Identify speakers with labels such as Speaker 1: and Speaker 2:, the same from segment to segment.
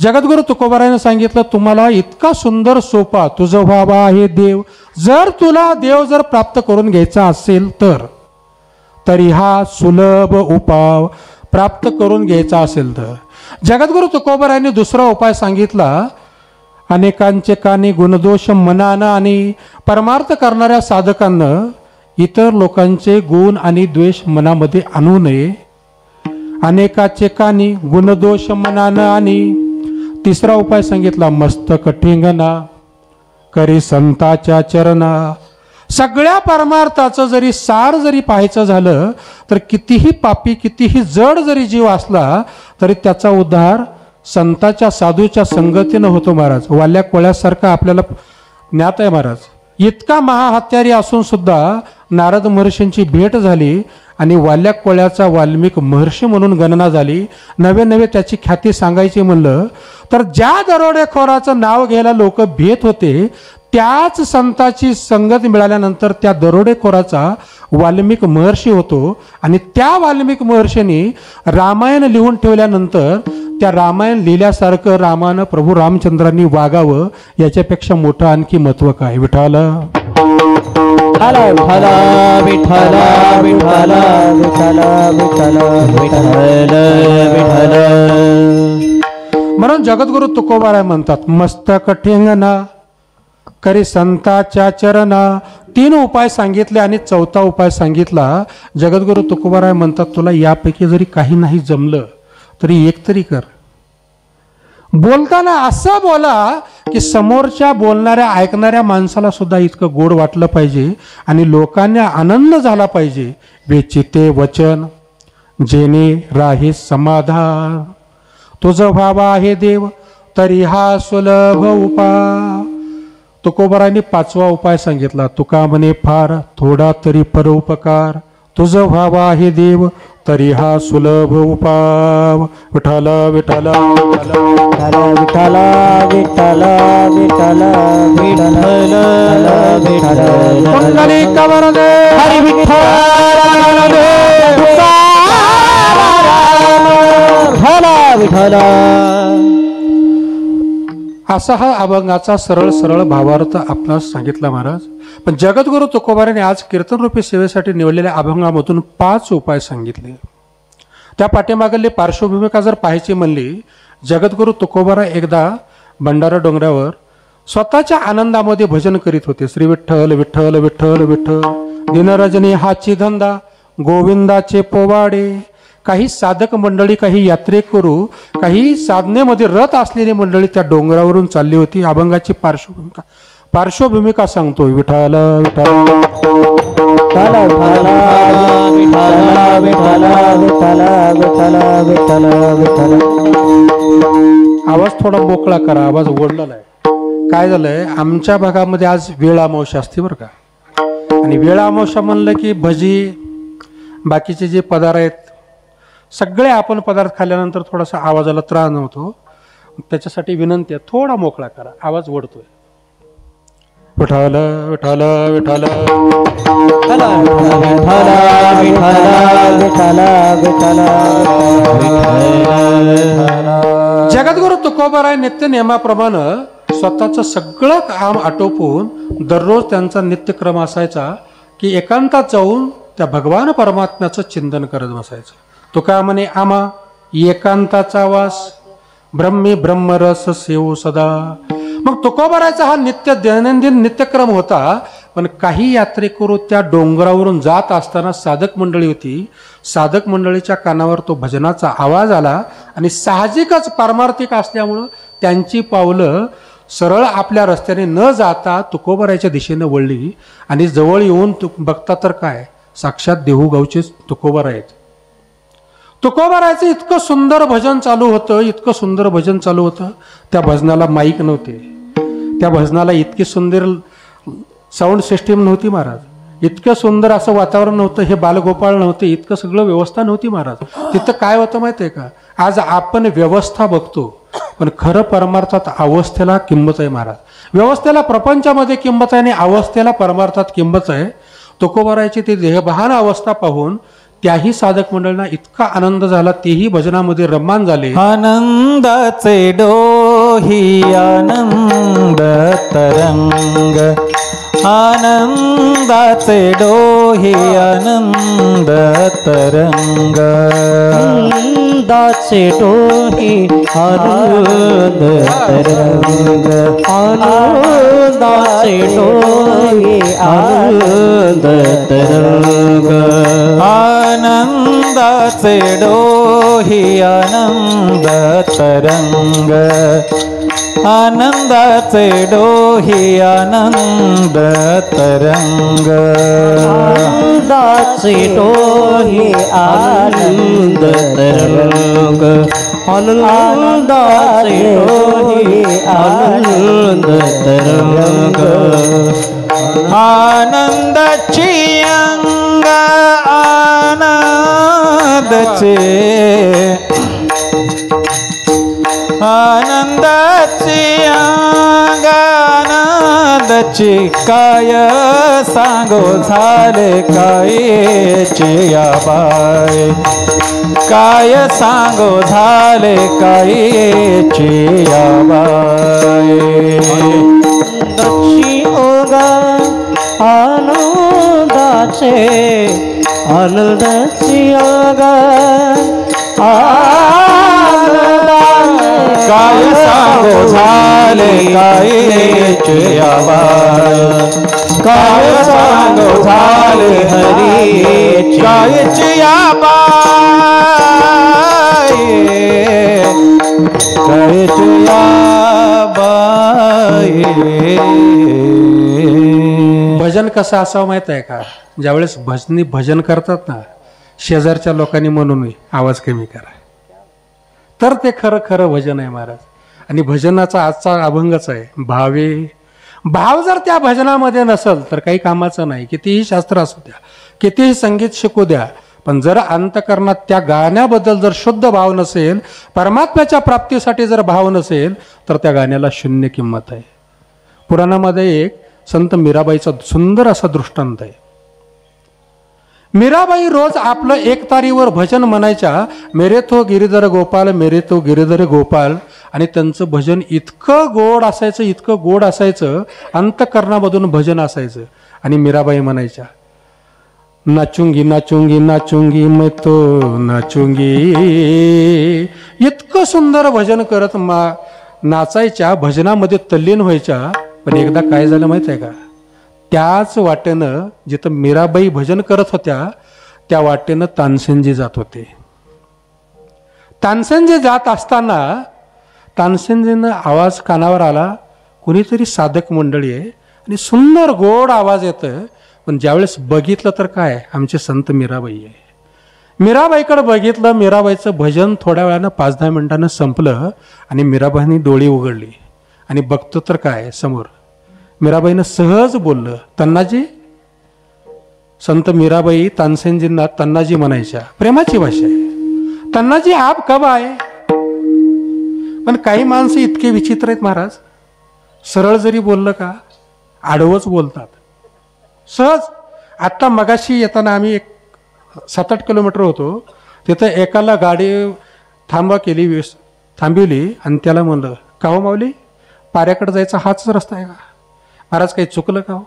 Speaker 1: जगद्गुरु तुकोबारायने सांगितलं, तुम्हाला इतका सुंदर सोपा तुझं व्हावा आहे देव. जर तुला देव जर प्राप्त करून घ्यायचा असेल तर, तरी हा सुलभ उपाय प्राप्त करून घ्यायचा असेल तर. जगद्गुरु तुकोबारायने दुसरा उपाय सांगितला, अनेकांचे कानी गुणदोष मनानं आणि परमार्थ करणाऱ्या साधकांना इतर लोकांचे गुण आणि द्वेष मनामध्ये आणू नये. अनेकाचे कानी गुणदोष मनानं. आणि तिसरा उपाय सांगितला, मस्तक ठेंगणा करी संताच्या चरणा. सगळ्या परमार्थाचं जरी सार जरी पाहायचं झालं तर कितीही पापी कितीही जड जरी जीव असला तरी त्याचा उद्धार संताच्या साधूच्या संगतीनं होतो महाराज. वाल्या कोळ्यासारखा आपल्याला ज्ञात आहे महाराज. इतका महाहत्यारी असून सुद्धा नारद महर्षींची भेट झाली आणि वाल्या कोळ्याचा वाल्मिक महर्षी म्हणून गणना झाली. नवे नवे त्याची ख्याती सांगायची म्हणलं तर ज्या दरोडेखोराचं नाव घ्यायला लोक भेट होते, त्याच संताची संगत मिळाल्यानंतर त्या दरोडेखोराचा वाल्मिक महर्षी होतो. आणि त्या वाल्मिक महर्षींनी रामायण लिहून ठेवल्यानंतर त्या रामायण लिहिल्यासारखं रामानं प्रभू रामचंद्रांनी वागावं याच्यापेक्षा मोठं आणखी महत्व काय. विठ्ठल
Speaker 2: विठ्ठल विठ्ठल विठ्ठल विठ्ठल विठ्ठल विठ्ठल.
Speaker 1: म्हणून जगद्गुरु तुकोबाराय म्हणतात, मस्तक ठेंगणा करी संताच्या चरणा. 3 उपाय सांगितले आणि 4था उपाय सांगितला. जगद्गुरु तुकोबाराय म्हणतात, तुला यापैकी जरी काही नाही जमलं तरी एक तरी कर. बोलताना असं बोला की समोरच्या बोलणाऱ्या ऐकणाऱ्या माणसाला सुद्धा इतकं गोड वाटलं पाहिजे आणि लोकांना आनंद झाला पाहिजे. वेचिते वचन जेणे राहे समाधान, तुझं व्हावा आहे देव तरी हा सुलभ उपाय. तुकोबारांनी 5वा उपाय सांगितला, तुका म्हणे फार थोडा तरी परोपकार, तुझं व्हावा आहे देव तरी हा सुलभ उपाय. विठ्ठल विठ्ठल
Speaker 2: विठ्ठल विठ्ठल विठ्ठल विठ्ठल विठ्ठल विठ्ठल
Speaker 1: पुंडलिक वरदे
Speaker 2: हरी विठ्ठल विठ्ठल.
Speaker 1: असा हा अभंगाचा सरळ सरळ भावार्थ आपणास सांगितला महाराज. पण जगद्गुरु तुकोबाराने आज कीर्तनरूपी सेवेसाठी निवडलेल्या अभंगामधून 5 उपाय सांगितले. त्या पाठीमागली पार्श्वभूमिका जर पाहायची म्हणली, जगद्गुरु तुकोबाराय एकदा भंडारा डोंगरावर स्वतःच्या आनंदामध्ये भजन करीत होते. श्री विठ्ठल विठ्ठल विठ्ठल विठ्ठल दिनरजनी हाची धंदा गोविंदाचे पोवाडे. काही साधक मंडळी, काही यात्रेकरू, काही साधनेमध्ये रत असलेली मंडळी त्या डोंगरावरून चालली होती. अभंगाची पार्श्वभूमिका सांगतो. विठ्ठल विठ्ठल आवाज थोडा मोकळा करा, आवाज ओढलेला आहे. काय झालंय, आमच्या भागामध्ये आज वेळ अमावस्या असते बरं का. आणि वेळ अमावस्या म्हणलं की भजी बाकीचे जे पदार्थ आहेत सगळे आपण पदार्थ खाल्ल्यानंतर थोडासा आवाजाला त्रास नव्हतो. त्याच्यासाठी विनंती आहे, थोडा मोकळा करा, आवाज ओढतोय. विठ्ठल विठ्ठल विठ्ठल जगद्गुरु तुकोबाराय नित्य नियमाप्रमाणे स्वतःचं सगळं काम आटोपून दररोज त्यांचा नित्यक्रम असायचा की एकांतात जाऊन त्या भगवान परमात्म्याचं चिंतन करत बसायचं. तुका म्हणे आमा एकांताचा वास ब्रह्मी ब्रह्मरस सेवो सदा. मग तुकोबारायचा हा नित्य दैनंदिन नित्यक्रम होता. पण काही यात्रेकरू त्या डोंगरावरून जात असताना साधक मंडळी होती. साधक मंडळीच्या कानावर तो भजनाचा आवाज आला आणि साहजिकच पारमार्थिक असल्यामुळं त्यांची पावलं सरळ आपल्या रस्त्याने न जाता तुकोबारायच्या दिशेने वळली. आणि जवळ येऊन बघता तर काय, साक्षात देहूगावचे तुकोबाराय आहेत. तुकोबारायचं इतकं सुंदर भजन चालू होतं, इतकं सुंदर भजन चालू होतं. त्या भजनाला माईक नव्हते, त्या भजनाला इतकी सुंदर साऊंड सिस्टीम नव्हती महाराज. इतकं सुंदर असं वातावरण नव्हतं. हे बालगोपाळ नव्हते, इतकं सगळं व्यवस्था नव्हती महाराज. तिथं काय होतं माहिती आहे का, आज आपण व्यवस्था बघतो पण खरं परमार्थात अवस्थेला किंमत आहे महाराज. व्यवस्थेला प्रपंचामध्ये किंमत आहे आणि अवस्थेला परमार्थात किंमत आहे. तुकोबारायची ती देहभान अवस्था पाहून त्याही साधक मंडळींना इतका आनंद झाला, तेही भजनामध्ये रममान झाले.
Speaker 2: आनंदाचे डोही आनंद तरंग, आनंदाचे डोही आनंद तरंग, आनंदाचे डोही आनंद तरंग, आनंदाचे डोही आनंद तरंग, आनंदाचे डोही आनंद तरंग, आनंदाचे डोही आनंद तरंग, आनंदाचे डोही आनंद तरंग, आनंदाचे डोही आनंद तरंग, आनंदाची अंग आनंदाचे, आनंदाची अंग आनंदाची, काय सांगो झाले कायचे या बाय, काय सांगो झाले कायचे या बाय, आनंदाची ओग आनंदाचे, आनंदाची ओग काय सांगो झाले कायचे या बाय, काय सांगो झाले हरी कायचे या बाय, कायचे या बाय.
Speaker 1: भजन कसं असावं माहित आहे का? ज्यावेळेस भजन करतात ना, शेजारच्या लोकांनी म्हणून आवाज कमी करा, तर ते खरं खरं भजन आहे महाराज. आणि भजनाचा आजचा अभंगच आहे भावे. भाव जर त्या भजनामध्ये नसेल तर काही कामाचं नाही. कितीही शास्त्र असू द्या, कितीही संगीत शिकू द्या, पण जर अंतकरणात त्या गाण्याबद्दल जर शुद्ध भाव नसेल, परमात्म्याच्या प्राप्तीसाठी जर भाव नसेल, तर त्या गाण्याला शून्य किंमत आहे. पुराणामध्ये एक संत मीराबाईचा सुंदर असा दृष्टांत आहे. मीराबाई रोज आपलं एकतारीवर भजन म्हणायच्या, मेरे तो गिरिधर गोपाल, मेरे तो गिरिधर गोपाल. आणि त्यांचं भजन इतकं गोड असायचं, इतकं गोड असायचं, अंतकरणामधून भजन असायचं. आणि मीराबाई म्हणायच्या, नाचूंगी नाचूंगी नाचूंगी मैं तो नाचूंगी. इतकं सुंदर भजन करत नाचायच्या, भजनामध्ये तल्लीन व्हायच्या. पण एकदा काय झालं माहित आहे का? त्याच वाटेनं जिथं मीराबाई भजन करत होत्या, त्या वाटेनं तानसेनजी जात होते. तानसेनजी जात असताना तानसेनजीनं आवाज कानावर आला, कुणीतरी साधक मंडळी आहे आणि सुंदर गोड आवाज येतं. पण ज्यावेळेस बघितलं तर काय, आमचे संत मीराबाई आहे. मीराबाईकडे बघितलं, मीराबाईचं भजन थोड्या वेळानं 5-10 मिनिटानं संपलं. आणि मीराबाईंनी डोळी उघडली आणि बघतो तर काय, समोर मीराबाईनं सहज बोललं, तन्नाजी. संत मीराबाई तानसेनजींना तन्नाजी म्हणायच्या, प्रेमाची भाषा आहे. तन्नाजी आप कब आए? पण काही माणसं इतके विचित्र आहेत महाराज, सरळ जरी बोललं का आडवच बोलतात सहज. आत्ता मगाशी येताना आम्ही 7-8 किलोमीटर होतो, तिथं एकाला गाडी थांबवली आणि त्याला म्हणलं, का हो माऊली, पाऱ्याकडे जायचा हाच रस्ता आहे का? महाराज काही चुकलं का हो?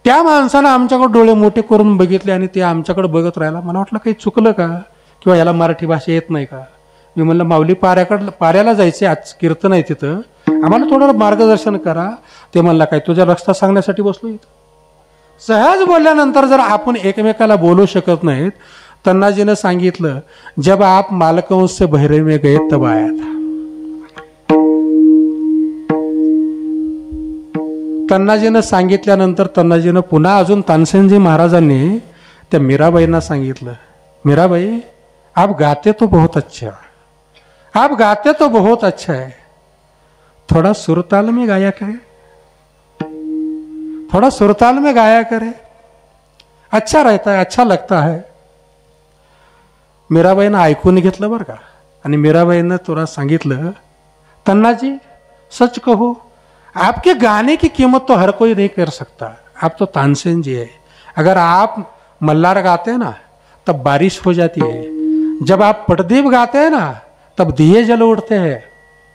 Speaker 1: त्या माणसानं आमच्याकडे डोळे मोठे करून बघितले आणि ते आमच्याकडे बघत राहिला. मला वाटलं काही चुकलं का, किंवा याला मराठी भाषा येत नाही का? मी म्हणलं, माऊली पाऱ्याला जायचे, आज कीर्तन आहे तिथं, आम्हाला थोडं मार्गदर्शन करा. ते म्हणला, काय तुझ्या रस्ता सांगण्यासाठी बसलो इथं? सहज बोलल्यानंतर जर आपण एकमेकाला बोलू शकत नाहीत, तन्नाजीनं सांगितलं, जब आप मालकंस से बहरे में गए तब आया था. तन्नाजीनं सांगितल्यानंतर तन्नाजीनं पुन्हा अजून तानसेनजी महाराजांनी त्या मीराबाईंना सांगितलं, मीराबाई आप गाते तो बहुत अच्छा, आप गाते तो बहुत अच्छा है, थोड़ा सुरताल में गाया करे, थोड़ा सुरताल में गाया करे, अच्छा रहता है, अच्छा लगता है. मीराबाईनं ऐकून घेतलं बरं का. आणि मीराबाईनं तुला सांगितलं, तन्नाजी सच कहो, आपके गाने की कीमत तो हर कोई नहीं कर सकता, आप तो तानसेन जी है. अगर आप मल्हार गाते ना तब बारिश हो जाती है, जब आप पटदीप गाते हैं ना तब दिये जल उठते हैं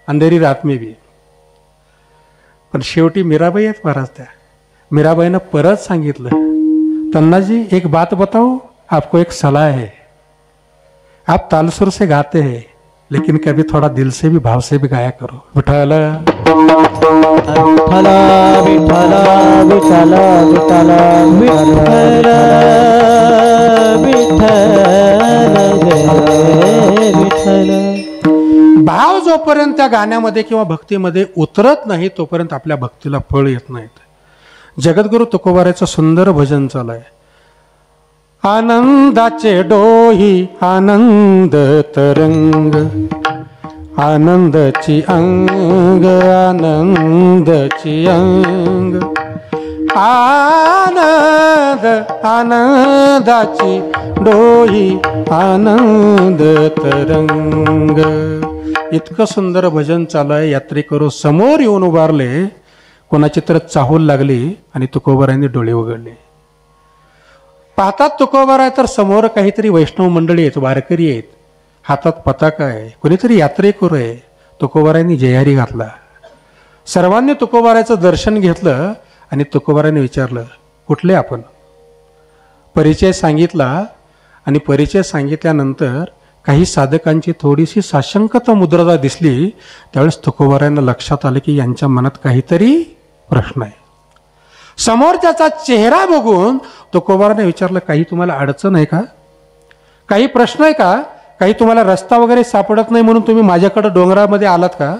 Speaker 1: अंधेरी रात में भी. पण शेवटी मीराबाई आहेत महाराज. त्या मीराबाईनं परत सांगितलं, तन्ना जी एक बात बताओ, आपको एक सलाह है. आप तालसुर से गाते हैं लेकिन कभी थोड़ा दिल से भी भाव से भी गाया करो. विठ्ठल
Speaker 2: विठ्ठला विठ्ठला विठ्ठला विठ्ठला विठ्ठल विठ्ठल.
Speaker 1: भाव जोपर्यंत त्या गाण्यामध्ये किंवा भक्तीमध्ये उतरत नाही तोपर्यंत आपल्या भक्तीला फळ येत नाहीत. जगद्गुरु तुकोबाराचं सुंदर भजन चालू आहे. आनंदाचे डोही आनंद तरंग, आनंदाची अंग आनंदाची अंग, आनंद आनंदाची डोही आनंद तरंग. इतकं सुंदर भजन चालू आहे. यात्रेकरू समोर येऊन उभारले, कोणाची तर चाहूल लागली आणि तुकोबारायांनी डोळे उघडले. पाहतात तुकोबाराय तर समोर काहीतरी वैष्णव मंडळी आहेत, वारकरी आहेत, हातात पताका आहे, कोणीतरी यात्रेकरू आहे. तुकोबारायांनी जयहरी घातला. सर्वांनी तुकोबारायचं दर्शन घेतलं आणि तुकोबारायांनी विचारलं, कुठले आपण? परिचय सांगितला आणि परिचय सांगितल्यानंतर काही साधकांची थोडीशी साशंकता मुद्रा दिसली. त्यावेळेस तुकोबारायांना लक्षात आलं की यांच्या मनात काहीतरी प्रश्न आहे. समोर त्याचा चेहरा बघून तुकोबाराने विचारलं, काही तुम्हाला अडचण आहे का? काही प्रश्न आहे का? काही तुम्हाला रस्ता वगैरे सापडत नाही म्हणून तुम्ही माझ्याकडे डोंगरामध्ये आलात का?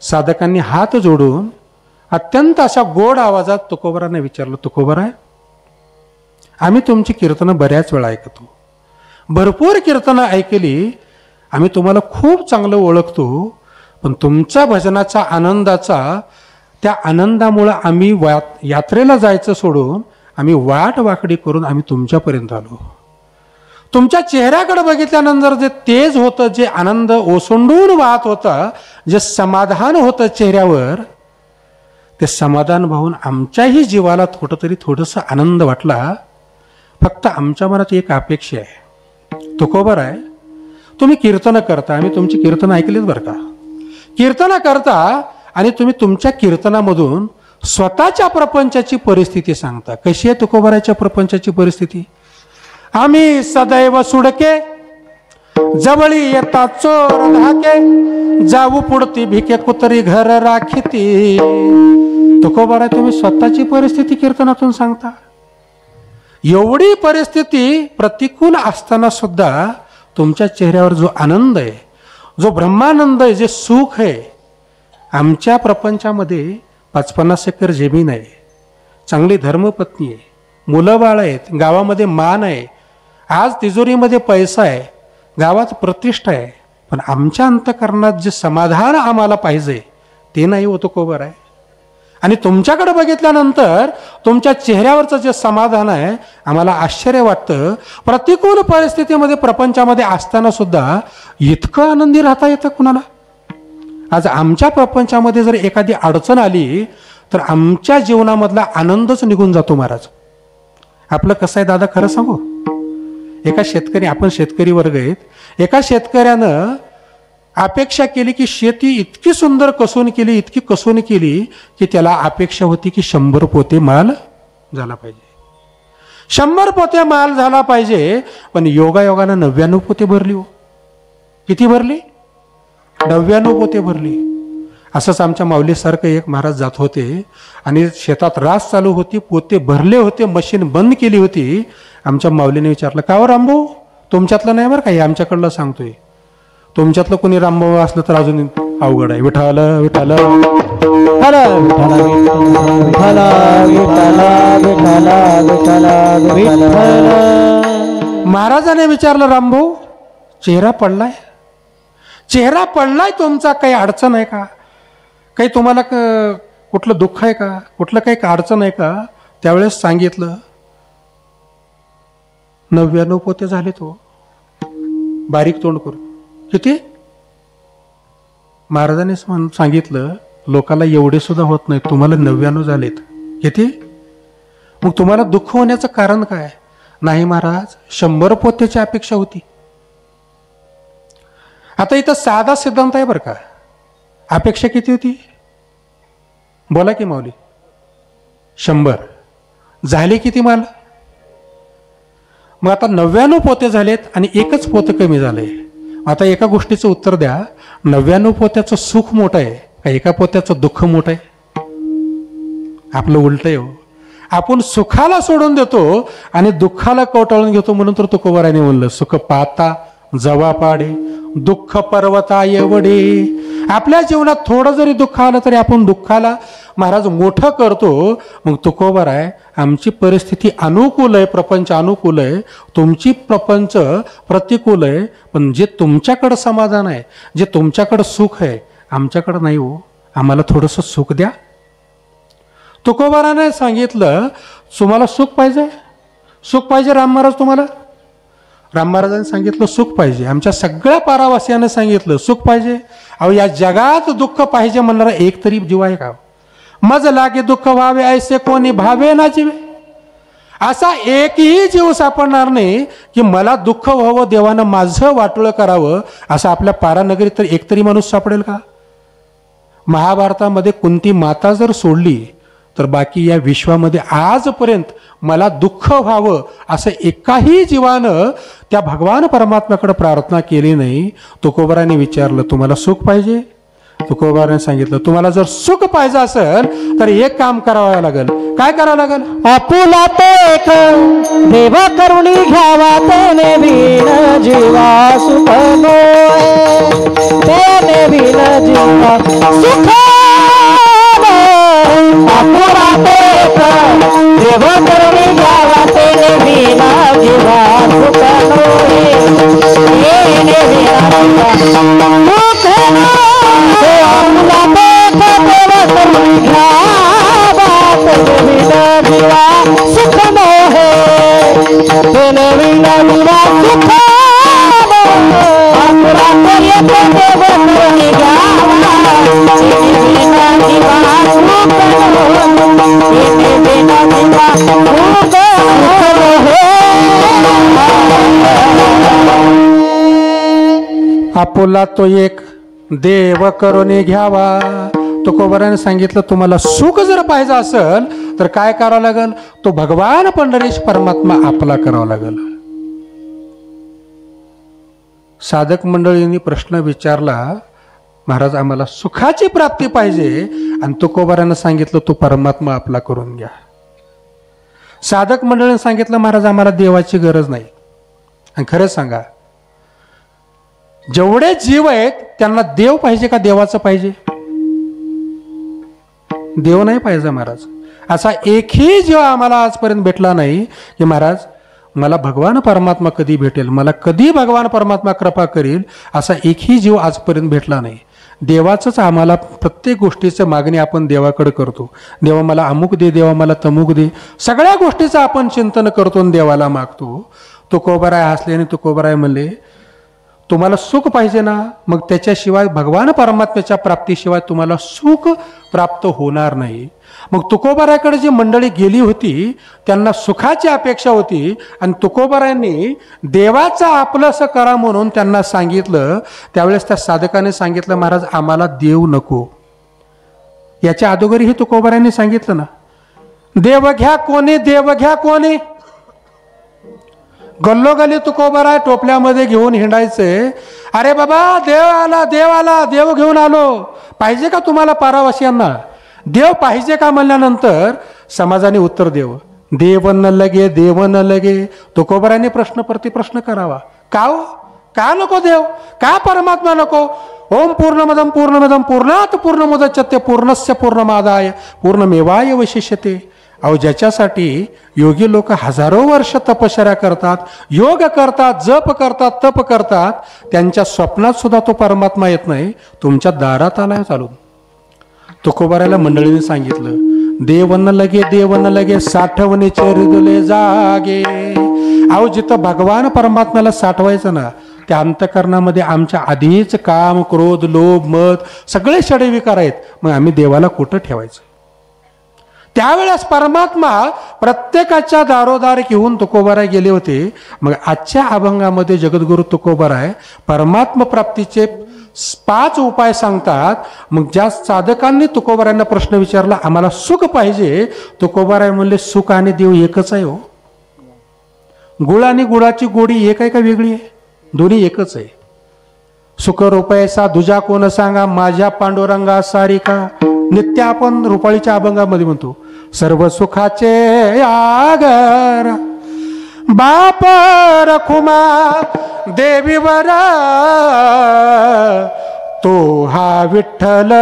Speaker 1: साधकांनी हात जोडून अत्यंत अशा गोड आवाजात तुकोबाराने विचारलं, तुकोबाराय, आम्ही तुमची कीर्तनं बऱ्याच वेळा ऐकतो, भरपूर कीर्तनं ऐकली, आम्ही तुम्हाला खूप चांगलं ओळखतो, पण तुमच्या भजनाचा आनंदाचा त्या आनंदामुळे आम्ही यात्रेला जायचं सोडून आम्ही वाट वाकडी करून आम्ही तुमच्यापर्यंत आलो. तुमच्या चेहऱ्याकडे बघितल्यानंतर जे तेज होतं, जे आनंद ओसंडून वाहत होता, जे समाधान होतं चेहऱ्यावर, ते समाधान पाहून आमच्याही जीवाला थोडंसं आनंद वाटला. फक्त आमच्या मनात एक अपेक्षा आहे. तुकोबाराय, तुम्ही कीर्तन करता, आम्ही तुमची कीर्तन ऐकलीच बरं का. कीर्तन करता आणि तुम्ही तुमच्या कीर्तनामधून स्वतःच्या प्रपंचाची परिस्थिती सांगता. कशी आहे तुकोबाराच्या प्रपंचाची परिस्थिती? आम्ही सदैव सुडके, जवळी येता चोर धाके, जाऊ पुढती भिके कुतरी घर राखीती. तुकोबाराय, तुम्ही स्वतःची परिस्थिती कीर्तनातून सांगता. एवढी परिस्थिती प्रतिकूल असताना सुद्धा तुमच्या चेहऱ्यावर जो आनंद आहे, जो ब्रह्मानंद आहे, जे सुख आहे, आमच्या प्रपंचामध्ये 50-50 एकर जमीन आहे, चांगली धर्मपत्नी आहे, मुलं बाळ आहेत, गावामध्ये मान आहे, आज तिजोरीमध्ये पैसा आहे, गावात प्रतिष्ठा आहे, पण आमच्या अंतःकरणात जे समाधान आम्हाला पाहिजे ते नाही होतं तुकोबाराय. आहे. आणि तुमच्याकडे बघितल्यानंतर तुमच्या चेहऱ्यावरचं जे समाधान आहे आम्हाला आश्चर्य वाटतं. प्रतिकूल परिस्थितीमध्ये प्रपंचामध्ये असताना सुद्धा इतकं आनंदी राहता येतं कुणाला? आज आमच्या प्रपंचामध्ये जर एखादी अडचण आली तर आमच्या जीवनामधला आनंदच निघून जातो महाराज. आपलं कसं आहे दादा, खरं सांगू, एका शेतकरी, आपण शेतकरी वर्ग आहेत, एका शेतकऱ्यानं अपेक्षा केली की शेती इतकी सुंदर कसून केली, इतकी कसून केली की त्याला अपेक्षा होती की 100 पोते माल झाला पाहिजे, 100 पोते माल झाला पाहिजे. पण योगायोगानं 99 पोते भरली. हो, किती भरली? 99 पोते भरली. असंच आमच्या माऊलीसारखं एक महाराज जात होते आणि शेतात रास चालू होती, पोते भरले होते, मशीन बंद केली होती. आमच्या माऊलीने विचारलं, का हो रामभाऊ, तुमच्यातलं नाही बरं काही, आमच्याकडलं सांगतोय, तुमच्यातलं कोणी रामभाऊ असलं तर अजून अवघड आहे. विठ्ठल विठ्ठल महाराजाने विचारलं, रामभाऊ चेहरा पडलाय, चेहरा पडलाय तुमचा, काही अडचण आहे का? काही तुम्हाला कुठलं दुःख आहे का? कुठलं काही अडचण आहे का? त्यावेळेस सांगितलं 99 पोते झाले. तो बारीक तोंड करून, किती? महाराजांनी सांगितलं, लोकाला एवढे सुद्धा होत नाही, तुम्हाला 99 झालेत. किती? मग तुम्हाला दुःख होण्याचं कारण काय? नाही महाराज, 100 पोत्याची अपेक्षा होती. आता इथं साधा सिद्धांत आहे बरं का. अपेक्षा किती होती बोला की माऊली? 100. झाले किती माल? मग आता 99 पोते झालेत आणि एकच पोतं कमी झालंय. आता एका गोष्टीचं उत्तर द्या, 99 पोत्याचं सुख मोठं आहे का एका पोत्याचं दुःख मोठं आहे? आपलं उलट आहे हो. आपण सुखाला सोडून देतो आणि दुःखाला कवटाळून घेतो. म्हणून तर तुकोबाराने म्हणलं, सुख पाता जवा पाडे दुःख पर्वता एवढे. आपल्या जीवनात थोडं जरी दुःख आलं तरी आपण दुःखाला महाराज मोठं करतो. मग तुकोबाराय, आमची परिस्थिती अनुकूल आहे, प्रपंच अनुकूल आहे, तुमची प्रपंच प्रतिकूल आहे, पण जे तुमच्याकडं समाधान आहे, जे तुमच्याकडं सुख आहे, आमच्याकडं नाही हो, आम्हाला थोडंसं सुख द्या. तुकोबाराने सांगितलं, तुम्हाला सुख पाहिजे? सुख पाहिजे राम महाराज तुम्हाला? राम महाराजांनी सांगितलं सुख पाहिजे. आमच्या सगळ्या पारावासियांना सांगितलं सुख पाहिजे. अहो या जगात दुःख पाहिजे म्हणणारा एक तरी जीव आहे का? मज लागे दुःख व्हावे ऐसे कोणी भावे ना जीवे. असा एकही जीव सापडणार नाही की मला दुःख व्हावं, देवानं माझं वाटोळं करावं, असा आपल्या पारानगरीत तर एकतरी माणूस सापडेल का? महाभारतामध्ये कुंती माता जर सोडली तर बाकी या विश्वामध्ये आजपर्यंत मला दुःख व्हावं असं एकाही जीवानं त्या भगवान परमात्म्याकडे प्रार्थना केली नाही. तुकोबाराने विचारलं तुम्हाला सुख पाहिजे? तुकोबाराने सांगितलं तुम्हाला जर सुख पाहिजे असेल तर एक काम करावं लागेल. काय करावं लागेल?
Speaker 2: आपुला तो एक देव करुणी घ्यावा, त्याने विण जीवा सुख नोए, त्याने विण जीवा सुख. आपुला तो एक देव करुणी घ्यावा, त्याने विण जीवा सुख नोए, त्याने विण जीवा सुख नोए. आपुला तो एक देव करुणी घ्यावा, जीवा सुख मोहे, तेने विना जीवा सुख मोहे. आपुला तो एक देव करुणी घ्यावा, तेने विना जीवा सुख मोहे, तेने विना जीवा सुख मोहे.
Speaker 1: आपुला तो एक देव करुणी घ्यावा. तुकोबाराने सांगितलं तुम्हाला सुख जर पाहिजे असेल तर काय करावं लागेल? तो भगवान पंढरीश परमात्मा आपला करावा लागेल. साधक मंडळींनी प्रश्न विचारला, महाराज आम्हाला सुखाची प्राप्ती पाहिजे, आणि तुकोबाराने सांगितलं तो परमात्मा आपला करून घ्या. साधक मंडळीने सांगितलं महाराज आम्हाला देवाची गरज नाही. आणि खरं सांगा, जेवढे जीव आहेत त्यांना देव पाहिजे का देवाचं पाहिजे? देव नाही पाहिजे महाराज. असा एकही जीव आम्हाला आजपर्यंत भेटला नाही की महाराज मला भगवान परमात्मा कधी भेटेल, मला कधी भगवान परमात्मा कृपा करील, असा एकही जीव आजपर्यंत भेटला नाही. देवाचंच आम्हाला प्रत्येक गोष्टीचं मागणी आपण देवाकडे करतो. देवा मला अमुक दे, देवा मला तमुक दे, सगळ्या गोष्टीचं आपण चिंतन करतो आणि देवाला मागतो. तुकोबाराय हसले आणि तुकोबाराय म्हणले तुम्हाला सुख पाहिजे ना, मग त्याच्याशिवाय भगवान परमात्म्याच्या प्राप्तीशिवाय तुम्हाला सुख प्राप्त होणार नाही. मग तुकोबाराकडे जी मंडळी गेली होती त्यांना सुखाची अपेक्षा होती, आणि तुकोबारायांनी देवाचं आपलंसं करा म्हणून त्यांना सांगितलं. त्यावेळेस त्या साधकाने सांगितलं महाराज आम्हाला देव नको. याच्या अगोदरही तुकोबारायांनी सांगितलं ना, देव घ्या कोणी, देव घ्या कोणी. गल्लोगल्ली तुकोबाराय टोपल्यामध्ये घेऊन हिंडायचे. अरे बाबा देव आला, देव आला, देव घेऊन आलो. पाहिजे का तुम्हाला पारावासियांना? देव पाहिजे का म्हणल्यानंतर समाजाने उत्तर देव न लगे, देव न लगे. तुकोबाराने प्रश्न प्रतिप्रश्न करावा. का हो? का नको देव? का परमात्मा नको? ओम पूर्णमदम पूर्णमिदम पूर्णात पूर्णमुदच्यते पूर्णस्य पूर्णमादाय पूर्णमेवाय वशिष्यते. अहो ज्याच्यासाठी योगी लोक हजारो वर्ष तपश्चर्या करतात, योग करतात, जप करतात, तप करतात, त्यांच्या स्वप्नात सुद्धा तो परमात्मा येत नाही, तुमच्या दारात आलाय चालून. तुकोबाराला मंडळीने सांगितलं देव न लगे, देव न लगे, साठवणीचे हृदय जागे. अहो जिथं भगवान परमात्म्याला साठवायचं ना, त्या अंतकरणामध्ये आमच्या आधीच काम, क्रोध, लोभ, मत सगळे षडविकार आहेत. मग आम्ही देवाला कुठं ठेवायचं? त्यावेळेस परमात्मा प्रत्येकाच्या दारोदार घेऊन तुकोबाराय गेले होते. मग आजच्या अभंगामध्ये जगद्गुरु तुकोबाराय परमात्म प्राप्तीचे 5 उपाय सांगतात. मग ज्या साधकांनी तुकोबारायांना प्रश्न विचारला, आम्हाला सुख पाहिजे, तुकोबाराय म्हणले सुख आणि देव एकच आहे हो. गुळ आणि गुळाची गोडी एक आहे का वेगळी आहे? दोन्ही एकच आहे. सुख रुपयाचा दुजा कोण सांगा, माझ्या पांडुरंगा सारिका. नित्य आपण रुपाळीच्या अभंगामध्ये म्हणतो, सर्व सुखाचे आगर बाप रखुमा देवीवर, तो हा विठ्ठल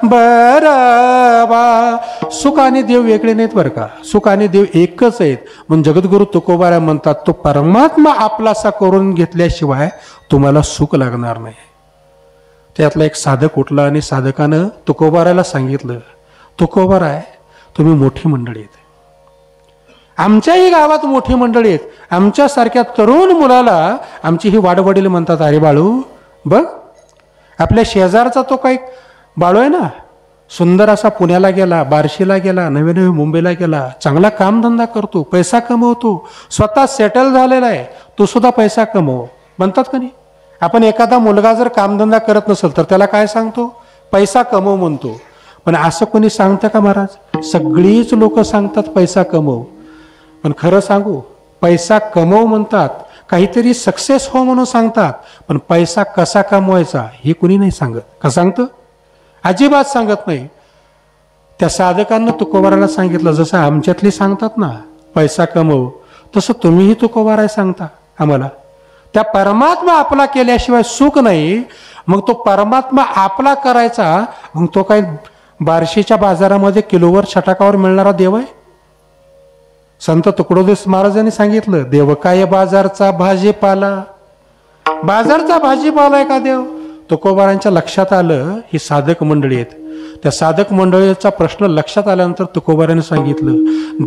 Speaker 1: बरवा. सुख आणि देव वेगळे नाहीत बरं का, सुख आणि देव एकच आहेत. म्हणून जगद्गुरु तुकोबाराय म्हणतात, तो परमात्मा आपलासा करून घेतल्याशिवाय तुम्हाला सुख लागणार नाही. त्यातला एक साधक उठला आणि साधकानं तुकोबारायला सांगितलं, तुकोबाराय तुम्ही मोठी मंडळी आहेत, आमच्याही गावात मोठी मंडळी आहेत, आमच्यासारख्या तरुण मुलाला आमची ही वाडवडील म्हणतात, अरे बाळू बघ आपल्या शेजारचा तो काही बाळू आहे ना, सुंदर असा पुण्याला गेला, बार्शीला गेला, नवे नवे मुंबईला गेला, चांगला कामधंदा करतो, पैसा कमवतो, स्वतः सेटल झालेला आहे, तू सुद्धा पैसा कमव म्हणतात का नाही. आपण एखादा मुलगा जर कामधंदा करत नसेल तर त्याला काय सांगतो, पैसा कमव म्हणतो. पण असं कोणी सांगतं का महाराज? सगळीच लोक सांगतात पैसा कमव, पण खरं सांगू पैसा कमव म्हणतात, काहीतरी सक्सेस हो म्हणून सांगतात, पण पैसा कसा कमवायचा हे कुणी नाही सांगत. का सांगतं? अजिबात सांगत नाही. त्या साधकांना तुकोबारायला सांगितलं, जसं आमच्यातली सांगतात ना पैसा कमव, तसं तुम्हीही तुकोबाराय सांगता आम्हाला. त्या परमात्मा आपला केल्याशिवाय सुख नाही. मग तो परमात्मा आपला करायचा, मग तो काही बार्शीच्या बाजारामध्ये किलोवर छटाकावर मिळणारा देव आहे? संत तुकडोजी महाराजांनी सांगितलं, देव काय बाजारचा भाजीपाला. बाजारचा भाजीपाला आहे का देव? तुकोबारायांच्या लक्षात आलं ही साधक मंडळी आहेत. त्या साधक मंडळीचा प्रश्न लक्षात आल्यानंतर तुकोबारायांनी सांगितलं,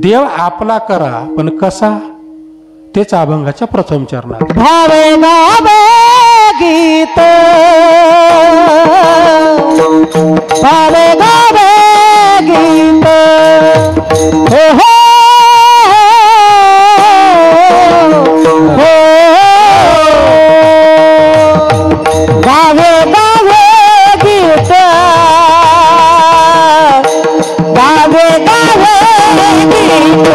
Speaker 1: देव आपला करा, पण कसा? तेच अभंगाच्या प्रथम चरणात.
Speaker 2: भावे गावे गीत, भावे गावे गीत, हो हो गावे गावे गीत, गावे गावे गीत,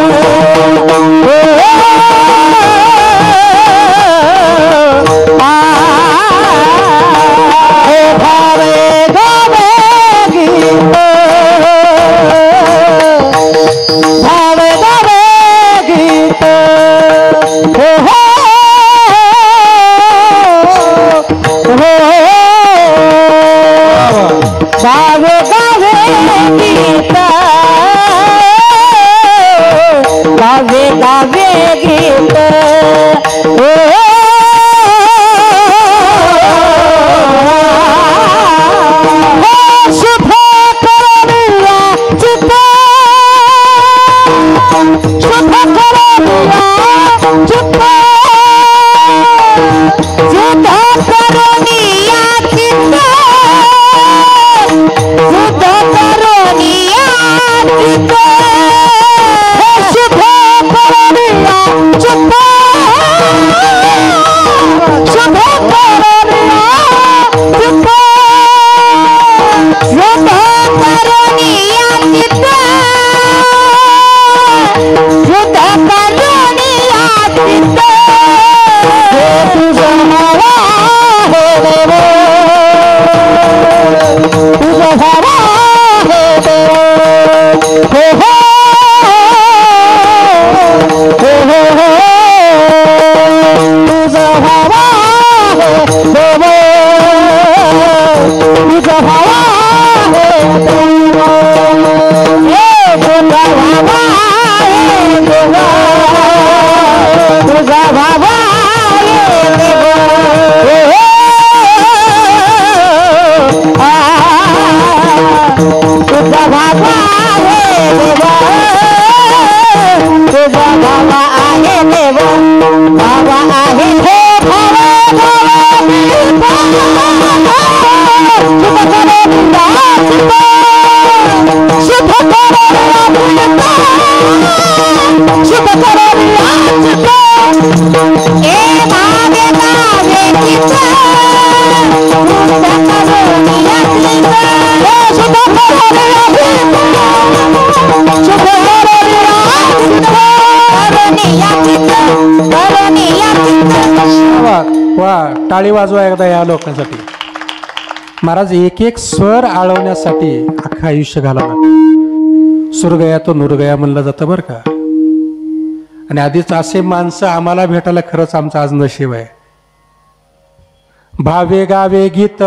Speaker 2: भावे गावे गीत, भावे गावे गीत, हो हो गावे गावे गीत, गावे गावे गीत, शुभ करूया चित्त, शुभ करूया चित्त, शुभ करूया चित्त, शुभ करूया चित्त, शुभ करूया चित्त, शुभ करूया चित्त, शुभ करूया चित्त, शुभ करूया चित्त, तुझा भावा हे देव, तुझा भावा हे देव, हो हो हो हो हो, तुझा भावा हे देव, तुझा भावा हे देव, तुझा भावा हे देव, तुझा भावा हे देव, तुझा भावा आहे देव, तुझा भावा आहे देव, भावा आहे हे भावा शुभ करो शुभ करो
Speaker 1: टाळी वाजवा एकदा या लोकांसाठी. महाराज एक एक स्वर आळवण्यासाठी अख्खं आयुष्य घालवणार. सुरगया तो नुरगया म्हणलं जातं बरं का. आणि आधीच असे माणसं आम्हाला भेटायला खरंच आमचं आज नशीब आहे. भावे गावे गीत.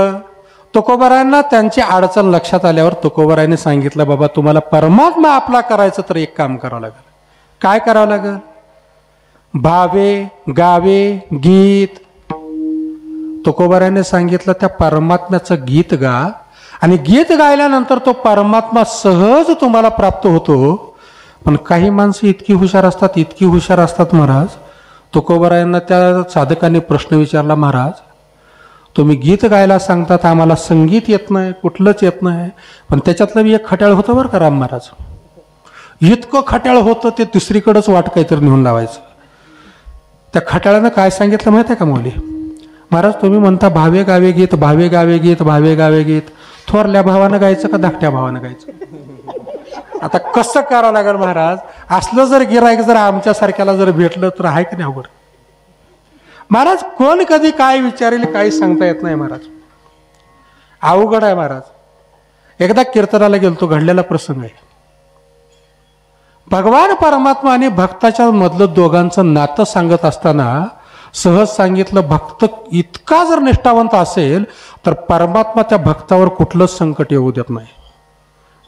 Speaker 1: तुकोबारायांना त्यांची अडचण लक्षात आल्यावर तुकोबारायांनी सांगितलं, बाबा तुम्हाला परमात्मा आपला करायचं तर एक काम करावं लागेल. काय करावं लागेल? भावे गावे गीत. तुकोबारायांनी सांगितलं त्या परमात्म्याचं गीत गा, आणि गीत गायल्यानंतर तो परमात्मा सहज तुम्हाला प्राप्त होतो. पण काही माणसं इतकी हुशार असतात, इतकी हुशार असतात महाराज. तुकोबारायांना त्या साधकांनी प्रश्न विचारला, महाराज तुम्ही गीत गायला सांगतात, आम्हाला संगीत येत नाही, कुठलंच येत नाही, पण त्याच्यातलं मी एक खट्याळ होतं बरं का राम महाराज. इतकं खट्याळ होतं ते दुसरीकडेच वाट काहीतरी नेऊन लावायचं. त्या खट्याळानं काय सांगितलं माहिती आहे का मौली? महाराज तुम्ही म्हणता भावे गावे गीत, भावे गावे गीत, भावे गावे गीत. थोरल्या भावानं गायचं का धाकट्या भावानं गायचं? आता कसं करावं लागेल महाराज? असलं जर गिरायक जर आमच्यासारख्याला जर भेटलं तर आहे का नाही अवघड? महाराज कोण कधी काय विचारेल काही सांगता येत नाही महाराज. अवघड आहे महाराज. एकदा कीर्तनाला गेलतो, घडलेला प्रसंग आहे. भगवान परमात्मा आणि भक्ताच्या मधलं दोघांचं नातं सांगत असताना सहज सांगितलं, भक्त इतका जर निष्ठावंत असेल तर परमात्मा त्या भक्तावर कुठलंच संकट येऊ देत नाही.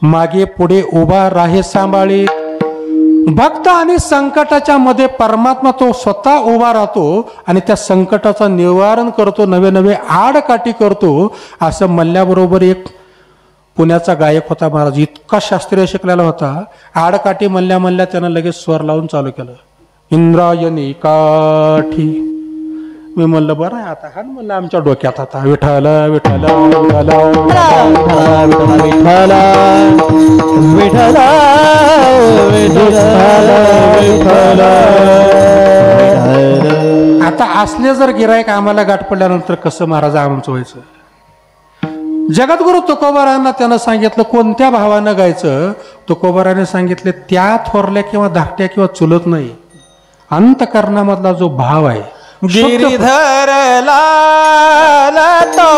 Speaker 1: मागे पुढे उभा राहे सांभाळी. भक्त आणि संकटाच्या मध्ये परमात्मा तो स्वतः उभा राहतो आणि त्या संकटाचं निवारण करतो, नवे नवे आडकाठी करतो. असं म्हणल्याबरोबर एक पुण्याचा गायक होता महाराज, इतका शास्त्रीय शिकलेला होता. आडकाठी म्हणल्या म्हणल्या त्यानं लगेच स्वर लावून चालू केलं, इंद्रायणी काठी. मी म्हणलं बरं आहे आता, हा म्हणलं आमच्या डोक्यात आता विठ्ठल विठ्ठल विठ्ठल विठ्ठल विठ्ठल. आता असले जर गिरायक आम्हाला गाठ पडल्यानंतर कसं महाराज आमचं व्हायचं? जगद्गुरु तुकोबारायांना त्यानं सांगितलं कोणत्या भावानं गायचं. तुकोबाराने सांगितले त्या थोरल्या किंवा धाकट्या किंवा चुलत नाही, अंतकरणामधला जो भाव आहे.
Speaker 3: गिरिधर लाल तो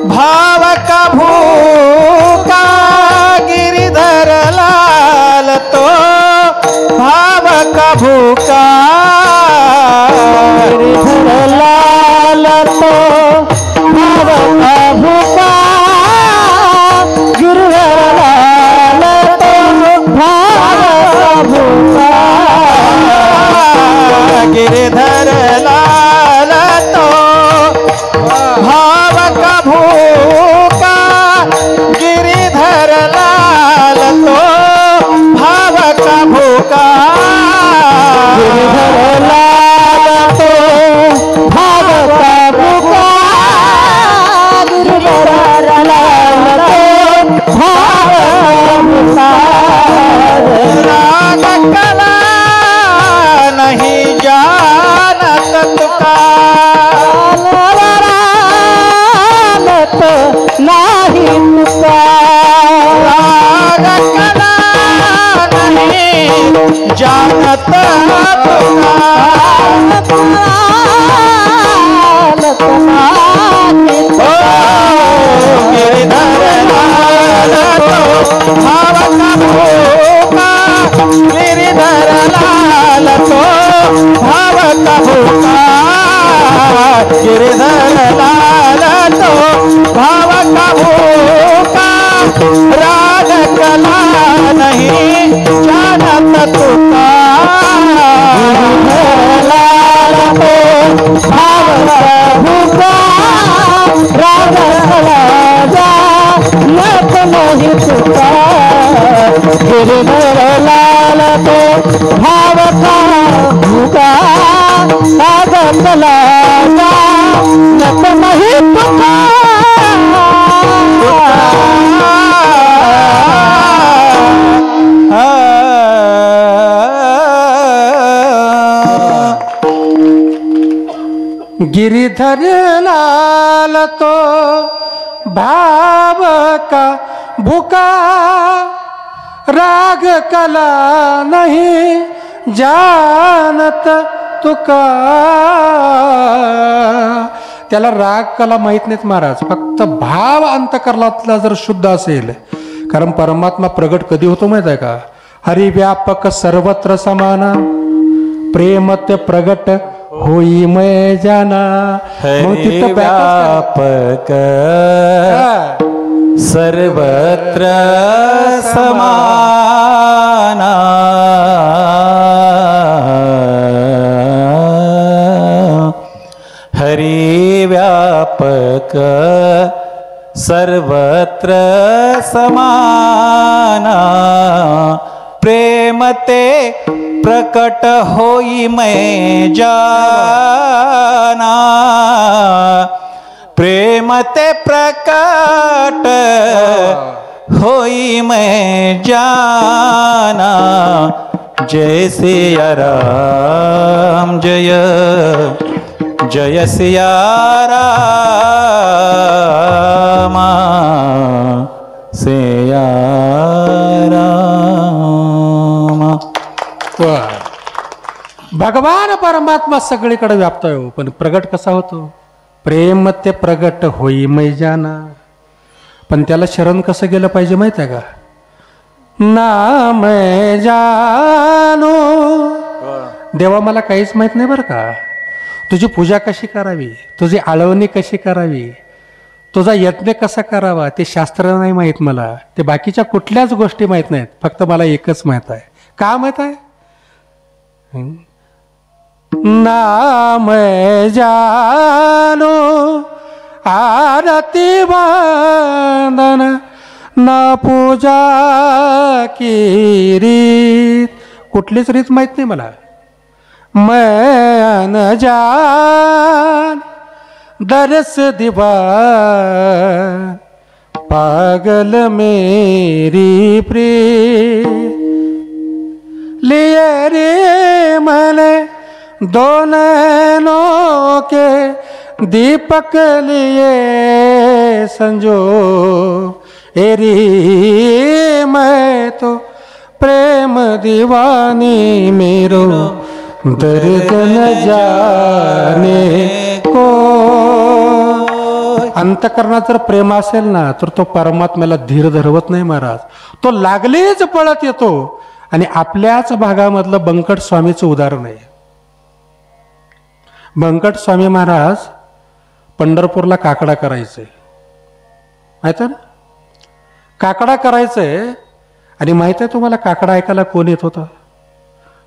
Speaker 3: भाव का भूका, गिरिधर लाल तो भाव का भूका,
Speaker 2: गिरिधर लाल तो भाव का भूका, गिरिधर लाल तो भाव का भूका,
Speaker 3: गिरिधर लाल तो भाव का भूका, गिरिधर लाल तो भाव का भूका,
Speaker 2: गिरिधर लाल तो भाव का भूका, गिरिधर लाल तो भाव का भूका.
Speaker 3: राग कला नहीं जानत तुका,
Speaker 2: नाही तुका,
Speaker 3: राग कला नहीं जानत तुका, गिरिधर लाल तो भाव का भूका, गिरिधर लाल तो भाव का भूका, गिरिधर लाल तो भाव का भूका, राग कला नहीं जानत तुका,
Speaker 2: गिरिधर लाल तो भाव का भूका, राग कला जानत नहीं तुका, गिरिधर लाल तो भाव का भूका, राग कला जानत नहीं तुका.
Speaker 1: गिरिधर लाल तो भाव का भूका, राग कला नहीं जानत तुका. त्याला राग कला माहित नाहीत महाराज, फक्त भाव अंतकरणातला जर शुद्ध असेल. कारण परमात्मा प्रगट कधी होतो माहित आहे का? हरि व्यापक सर्वत्र समाना प्रेम ते प्रगट होई मै जाना. मग तिथं
Speaker 3: व्यापक सर्वत्र समाना हरि व्यापक सर्वत्र समाना प्रेम ते प्रकट होई मैं जाना प्रेम ते प्रकट होई मैं जाना. जय सिया राम जय जय सिया राम सिया राम.
Speaker 1: भगवान परमात्मा सगळीकडे व्याप्त हो, पण प्रगट कसा होतो? प्रेम ते प्रगट होई मै जाना. पण त्याला शरण कसं गेलं पाहिजे माहित आहे का? ना मै जानो. देवा मला काहीच माहित नाही बरं का. तुझी पूजा कशी करावी, तुझी आळवणी कशी करावी, तुझा यज्ञ कसा करावा ते शास्त्र नाही माहीत मला. ते बाकीच्या कुठल्याच गोष्टी माहीत नाहीत. फक्त मला एकच माहीत आहे. का माहीत आहे? ना मैं जानो आरती वंदन ना पूजा की रीत. कुठलीच रीत माहीत नाही मला. मैं न जान दरस दीवान पागल मेरी प्रीत लिए रे मैंने दोनों के दीपक लिए संजो एरी मैं तो प्रेम दीवानी मेरो दर्द न जाने को. अंतकरणात जर प्रेम असेल ना तर तो परमात्म्याला धीर धरवत नाही महाराज. तो लागलीच पळत येतो. आणि आपल्याच भागामधलं बंकट स्वामीचं उदाहरण आहे. बंकट स्वामी महाराज पंढरपूरला काकडा करायचे माहित आहे ना. काकडा करायचंय आणि माहित आहे तुम्हाला काकडा ऐकायला कोण येत होतं?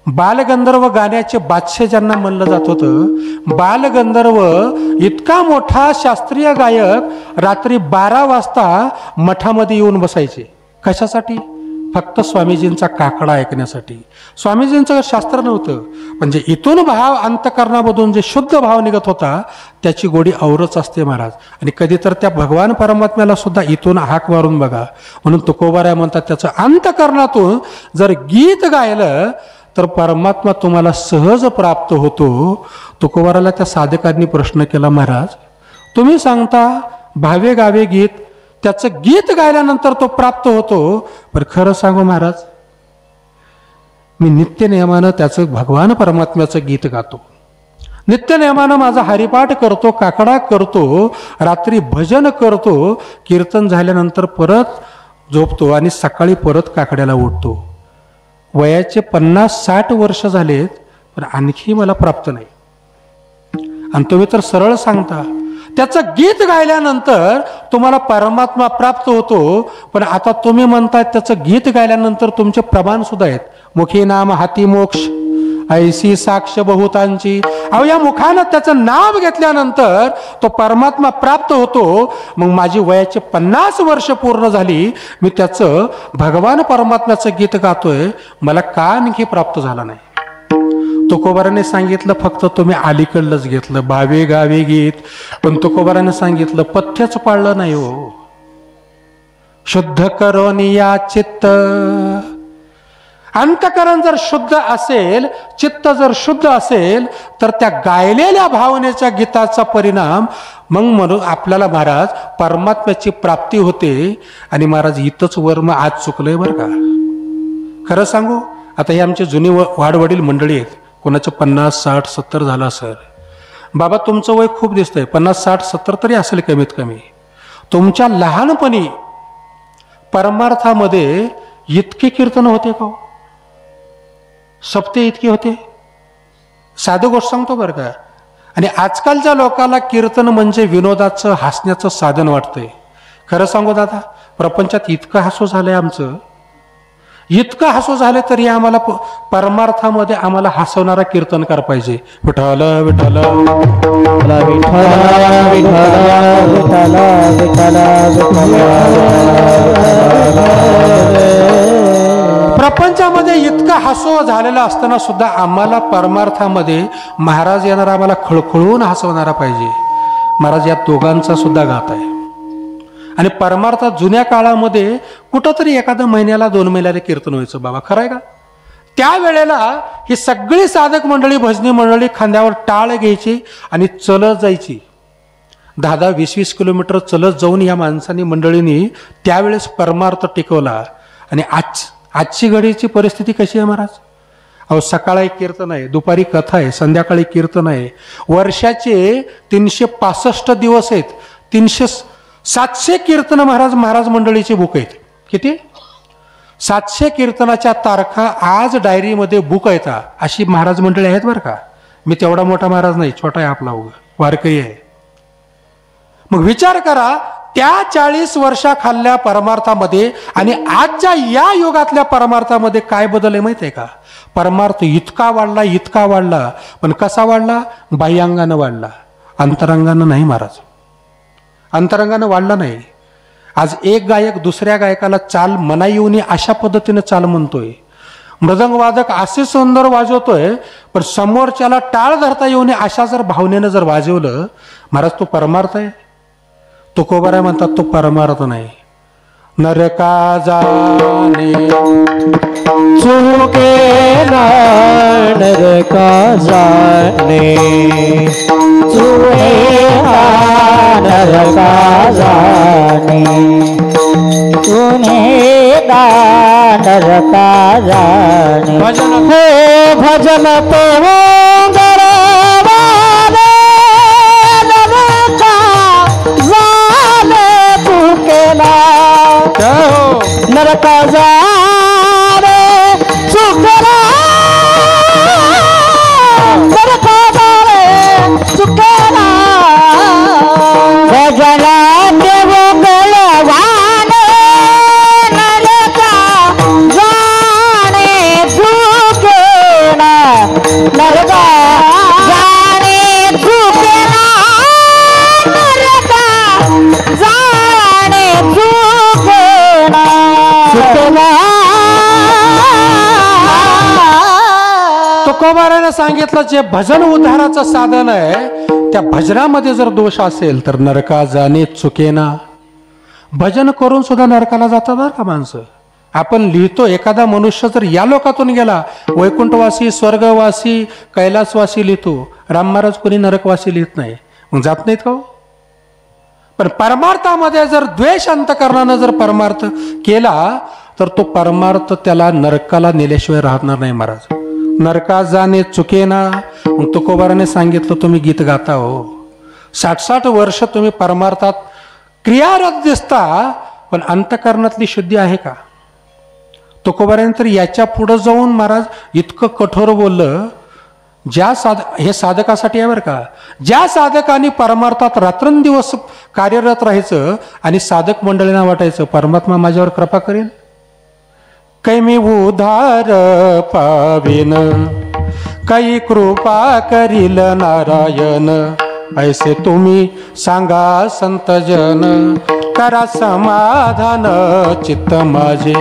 Speaker 1: बालगंधर्व गाण्याचे बादशाह ज्यांना म्हणलं जात होतं. बालगंधर्व इतका मोठा शास्त्रीय गायक रात्री 12 वाजता मठामध्ये येऊन बसायचे. कशासाठी? फक्त स्वामीजींचा काकडा ऐकण्यासाठी. स्वामीजींचं शास्त्र नव्हतं, म्हणजे इथून भाव अंतकरणामधून जे शुद्ध भाव निघत होता त्याची गोडी औरच असते महाराज. आणि कधी तर त्या भगवान परमात्म्याला सुद्धा इथून हाक मारून बघा. म्हणून तुकोबाराय म्हणतात त्याचं अंतकरणातून जर गीत गायलं तर परमात्मा तुम्हाला सहज प्राप्त होतो. तुकोबाराला त्या साधकांनी प्रश्न केला, महाराज तुम्ही सांगता भावे गावे गीत, त्याचं गीत गायल्यानंतर तो प्राप्त होतो, पण खरं सांगू महाराज मी नित्य नियमानं त्याचं भगवान परमात्म्याचं गीत गातो. नित्य नियमानं माझा हरिपाठ करतो, काकडा करतो, रात्री भजन करतो, कीर्तन झाल्यानंतर परत झोपतो आणि सकाळी परत काकड्याला उठतो. वयाचे 50-60 वर्ष झालेत पण आणखी मला प्राप्त नाही. आणि तुम्ही तर सरळ सांगता त्याचं गीत गायल्यानंतर तुम्हाला परमात्मा प्राप्त होतो, पण आता तुम्ही म्हणताय त्याचं गीत गायल्यानंतर तुमचे प्रमाण सुद्धा आहेत. मुखी नाम हाती मोक्ष ऐसी साक्ष बहुतांची. अहो या मुखानं त्याचं नाव घेतल्यानंतर तो परमात्मा प्राप्त होतो. मग माझी वयाचे 50 वर्ष पूर्ण झाली, मी त्याचं भगवान परमात्म्याचं गीत गातोय, मला का आणखी प्राप्त झाला नाही? तुकोबाराने सांगितलं फक्त तुम्ही अलीकडलंच घेतलं भावे गावे गीत, पण तुकोबाराने सांगितलं पथ्यच पाळलं नाही हो. शुद्ध करोनिया चित्त. अंतकरण जर शुद्ध असेल, चित्त जर शुद्ध असेल, तर त्या गायलेल्या भावनेच्या गीताचा परिणाम मग म्हणून आपल्याला महाराज परमात्म्याची प्राप्ती होते. आणि महाराज इथंच वर्म आज चुकलंय बरं का. खरं सांगू, आता हे आमचे जुनी वाडवडील मंडळी आहेत, कोणाचं 50, 60, 70 झालं सर. बाबा तुमचं वय खूप दिसतंय, 50, 60, 70 तरी असेल कमीत कमी. तुमच्या लहानपणी परमार्थामध्ये इतके कीर्तन होते का? सप्ते इतके होते? साधी गोष्ट सांगतो बरं का. आणि आजकालच्या लोकांना कीर्तन म्हणजे विनोदाचं, हसण्याचं साधन वाटतंय. खरं सांगू दादा, प्रपंचात इतकं हसू झालंय आमचं, इतकं हसू झालं तरी आम्हाला परमार्थामध्ये आम्हाला हसवणारा कीर्तनकार पाहिजे. विठ्ठल विठ्ठल प्रपंचामध्ये इतकं हसू झालेलं असताना सुद्धा आम्हाला परमार्थामध्ये महाराज येणारा आम्हाला खळखळून हसवणारा पाहिजे. महाराज या दोघांचा सुद्धा घात आहे. आणि परमार्थात जुन्या काळामध्ये कुठंतरी एखाद्या महिन्याला 2 महिन्याला कीर्तन व्हायचं बाबा, खरं आहे का? त्यावेळेला ही सगळी साधक मंडळी, भजनी मंडळी खांद्यावर टाळ घ्यायची आणि चलत जायची. 10-10, 20-20 किलोमीटर चलत जाऊन या माणसांनी, मंडळींनी त्यावेळेस परमार्थ टिकवला. आणि आजची घडीची परिस्थिती कशी आहे महाराज? अहो, सकाळी कीर्तन आहे, दुपारी कथा आहे, संध्याकाळी कीर्तन आहे. वर्षाचे 365 दिवस आहेत. 700 कीर्तन महाराज मंडळीची बुक आहेत. किती? 700 कीर्तनाच्या तारखा आज डायरीमध्ये बुक आहेत. अशी महाराज मंडळी आहेत बरं का. मी तेवढा मोठा महाराज नाही, छोटा आहे आपला, वारकरी आहे. मग विचार करा, त्या 40 वर्षाखालच्या परमार्थामध्ये आणि आजच्या या युगातल्या परमार्थामध्ये काय बदल आहे माहिती आहे का? परमार्थ इतका वाढला, पण कसा वाढला? बाह्यांगानं वाढला, अंतरंगानं नाही महाराज. अंतरंगानं वाढला नाही. आज एक गायक दुसऱ्या गायकाला चाल मना येऊन अशा पद्धतीने चाल म्हणतोय. मृदंगवादक असे सुंदर वाजवतोय, पण समोरच्याला टाळ धरता येऊन अशा जर भावनेनं जर वाजवलं, महाराज तो परमार्थ आहे? तुकोबाराय म्हणतात तो परमार्थ नाही. नरका जाणे
Speaker 2: चुके नरका जाणे, चुके नरका जाणे, तूने नरका जाणे.
Speaker 1: भजन
Speaker 2: हो भजन तो नरका जाणे चुकेला, नरका जाणे चुकेला. भजना देव गळवाने, नरका जाणे चुकेला, नरका जाणे चुकेला, नरका जाणे चुकेला.
Speaker 1: तुकोबाराने सांगितलं, जे भजन उद्धाराचं साधन आहे त्या भजनामध्ये जर दोष असेल तर नरका जाणे चुकेना. भजन करून सुद्धा नरकाला जातात बरं का माणसं. आपण लिहितो, एखादा मनुष्य जर या लोकातून गेला, वैकुंठवासी, स्वर्गवासी, कैलासवासी लिहितो. राम महाराज कोणी नरकवासी लिहित नाही. मग जात नाहीत का? पण परमार्थामध्ये जर द्वेष अंतकरणानं जर परमार्थ केला तर तो परमार्थ त्याला नरकाला नेल्याशिवाय राहणार नाही महाराज. नरका जाणे चुकेना. मग तुकोबाराने सांगितलं, तुम्ही गीत गाता हो, 60-60 वर्ष तुम्ही परमार्थात क्रियारत दिसता, पण अंतकरणातली शुद्धी आहे का? तुकोबाराने तर याच्या पुढे जाऊन महाराज इतकं कठोर बोललं, हे साधकासाठी आहे बरं का. ज्या साधकांनी परमार्थात रात्रंदिवस कार्यरत राहायचं आणि साधक मंडळींना वाटायचं परमात्मा माझ्यावर कृपा करेल, कै मी उधार पावेन, काही कृपा करील नारायण. ऐसे तुम्ही सांगा संतजन, करा समाधान चित्त माझे.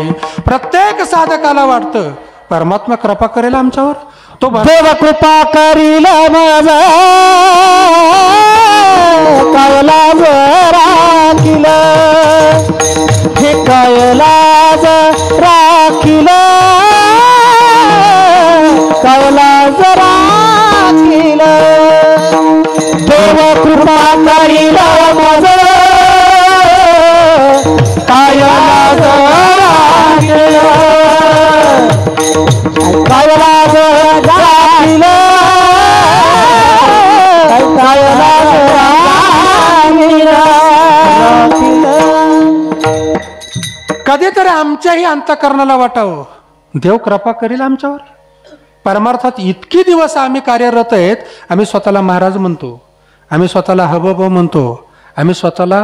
Speaker 1: प्रत्येक साधकाला वाटतं परमात्मा कृपा करेल आमच्यावर. तो
Speaker 2: देव कृपा करील माझा, कैलास राखील, हे कैलास राखील, कैलास राखील. देव कृपा करील माझा, कैलास राखील, कैलास राखील.
Speaker 1: काही अंतःकरणाला वाटावं, देव कृपा करेल आमच्यावर. परमार्थात इतके दिवस आम्ही कार्यरत आहेत, आम्ही स्वतःला महाराज म्हणतो, आम्ही स्वतःला हबब म्हणतो, आम्ही स्वतःला